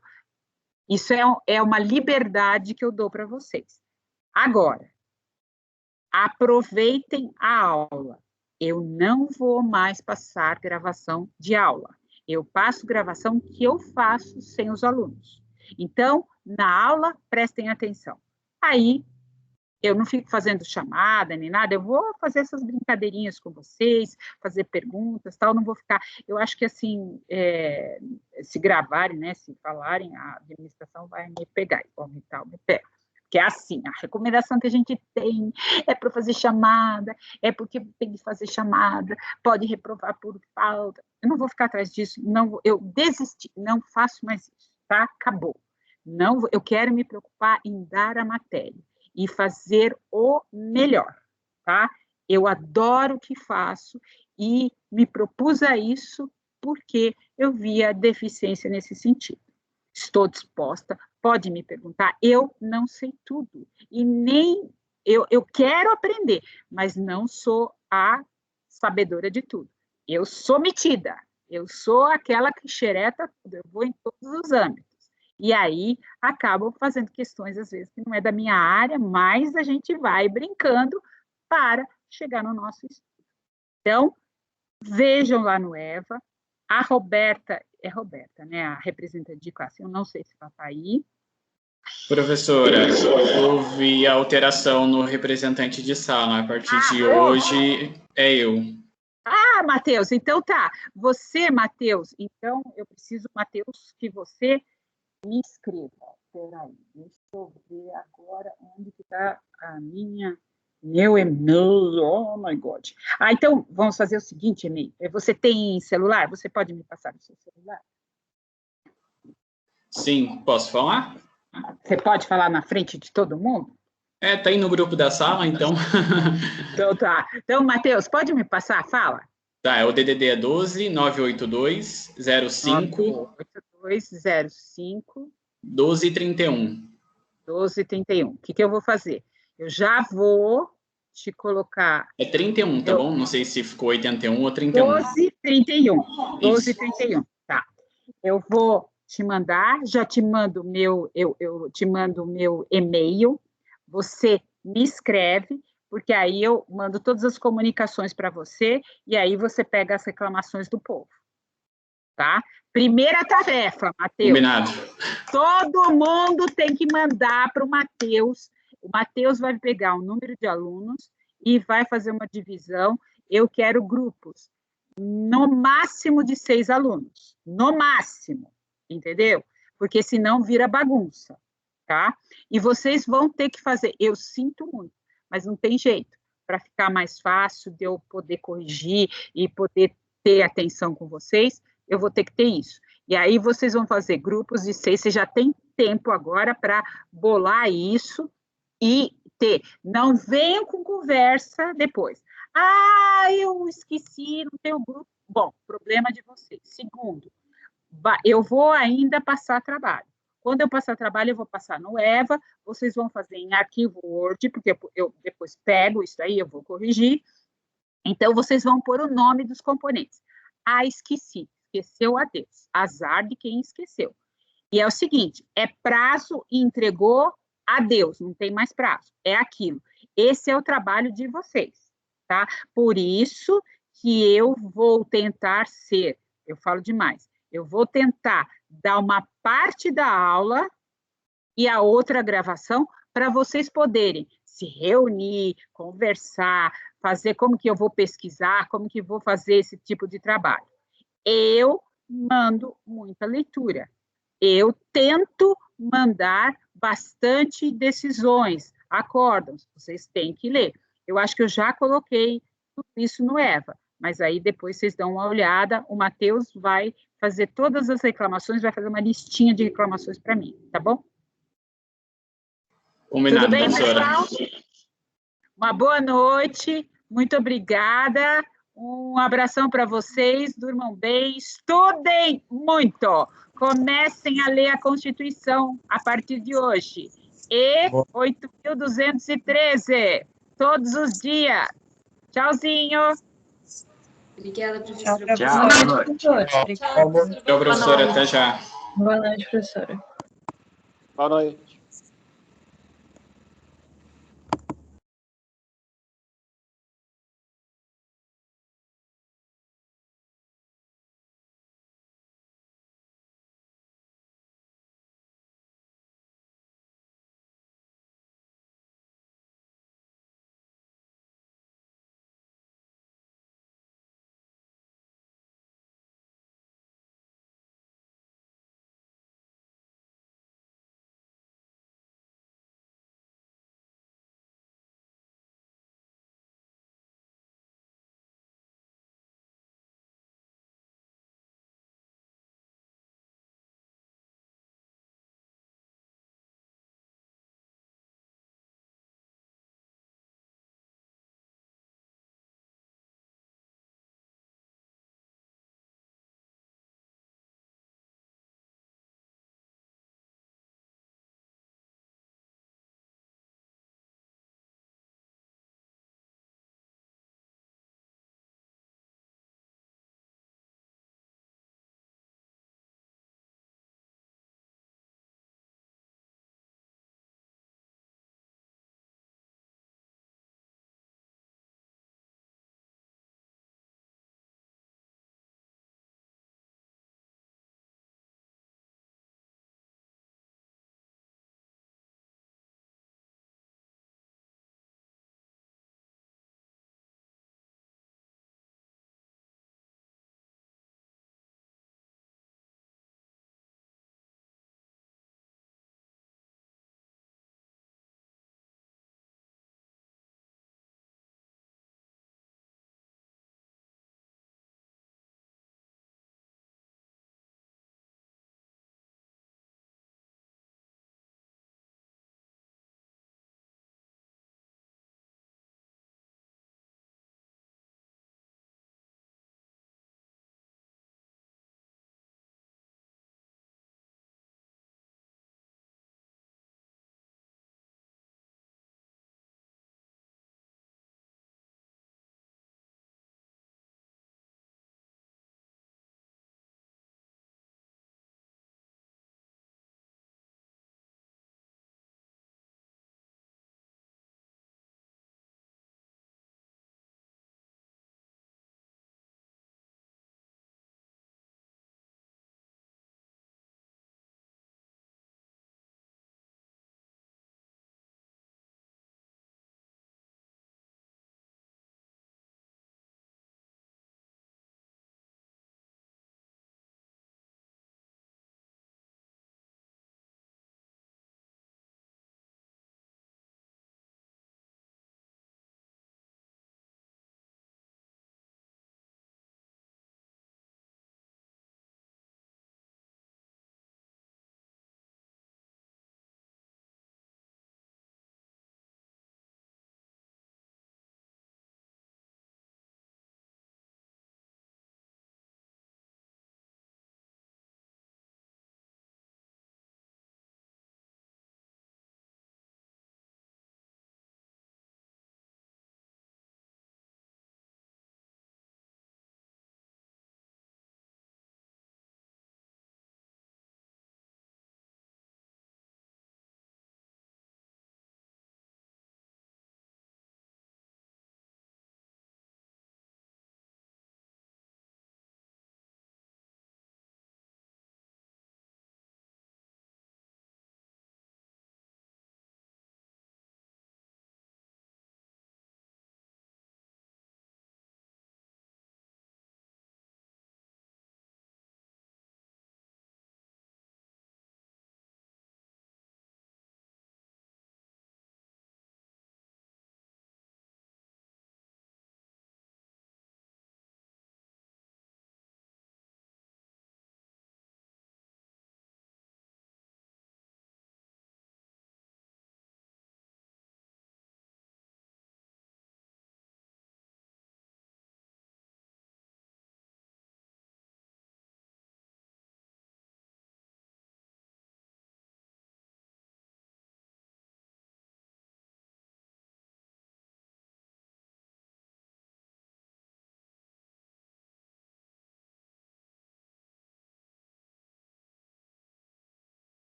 Isso é uma liberdade que eu dou para vocês. Agora, aproveitem a aula. Eu não vou mais passar gravação de aula. Eu passo gravação que eu faço sem os alunos. Então, na aula, prestem atenção. Aí, Eu não fico fazendo chamada nem nada, eu vou fazer essas brincadeirinhas com vocês, fazer perguntas, tal, não vou ficar... Eu acho que, assim, se gravarem, né, se falarem, a administração vai me pegar, igual me pega. Que é assim, a recomendação que a gente tem é para fazer chamada, é porque tem que fazer chamada, pode reprovar por falta. Eu não vou ficar atrás disso, não, eu desisti, não faço mais isso, tá? Acabou. Não, eu quero me preocupar em dar a matéria e fazer o melhor, tá? Eu adoro o que faço e me propus a isso porque eu via deficiência nesse sentido. Estou disposta, pode me perguntar, eu não sei tudo, e nem, eu quero aprender, mas não sou a sabedora de tudo. Eu sou metida, eu sou aquela que xereta tudo, eu vou em todos os âmbitos. E aí, acabam fazendo questões, às vezes, que não é da minha área, mas a gente vai brincando para chegar no nosso estudo. Então, vejam lá no EVA, a Roberta, né, a representante de classe, eu não sei se ela está aí. Professora, houve alteração no representante de sala, a partir de hoje é eu. Ah, Matheus, então tá. Você, Matheus, então eu preciso, Matheus, que você me inscreva. Espera aí, deixa eu ver agora onde que está meu e-mail, oh my God. Ah, então, vamos fazer o seguinte, e-mail. Você tem celular? Você pode me passar o seu celular? Sim, posso falar? Você pode falar na frente de todo mundo? Tá aí no grupo da sala, então. Então tá. Então, Matheus, pode me passar? Fala. Tá, o DDD é 12 982 05 98205 1231. 1231. O que eu vou fazer? Eu já vou te colocar... É 31, tá bom? Não sei se ficou 81 ou 31. 1231. 1231, tá. Eu vou te mandar, já te mando eu te mando o meu e-mail, você me escreve, porque aí eu mando todas as comunicações para você, e aí você pega as reclamações do povo, tá? Primeira tarefa, Matheus. Combinado. Todo mundo tem que mandar para o Matheus. O Matheus vai pegar um número de alunos e vai fazer uma divisão. Eu quero grupos, no máximo de 6 alunos, no máximo, entendeu? Porque senão vira bagunça, tá? E vocês vão ter que fazer, eu sinto muito, mas não tem jeito, para ficar mais fácil de eu poder corrigir e poder ter atenção com vocês, eu vou ter que ter isso. E aí vocês vão fazer grupos de 6, você já tem tempo agora para bolar isso e ter. Não venham com conversa depois. Ah, eu esqueci, não tenho grupo. Bom, problema de vocês. Segundo, eu vou ainda passar trabalho. Quando eu passar trabalho, eu vou passar no EVA, vocês vão fazer em arquivo Word, porque eu depois pego isso aí, eu vou corrigir. Então, vocês vão pôr o nome dos componentes. Ah, esqueci. Esqueceu, adeus. Azar de quem esqueceu. E é o seguinte, é prazo e entregou, adeus, não tem mais prazo. É aquilo. Esse é o trabalho de vocês, tá? Por isso que eu vou tentar ser, eu falo demais, eu vou tentar dar uma parte da aula e a outra gravação para vocês poderem se reunir, conversar, fazer como que eu vou pesquisar, como que eu vou fazer esse tipo de trabalho. Eu mando muita leitura. Eu tento mandar bastante decisões, acórdãos, vocês têm que ler. Eu acho que eu já coloquei tudo isso no EVA, mas aí depois vocês dão uma olhada, o Matheus vai fazer todas as reclamações, vai fazer uma listinha de reclamações para mim, tá bom? Combinado, tudo bem, professora? Pessoal? Uma boa noite, muito obrigada, um abração para vocês, durmam bem, estudem muito, comecem a ler a Constituição a partir de hoje, e 8.213, todos os dias. Tchauzinho. Obrigada, professora. Tchau, boa noite. Tchau, professora, até já. Boa noite, professora. Boa noite.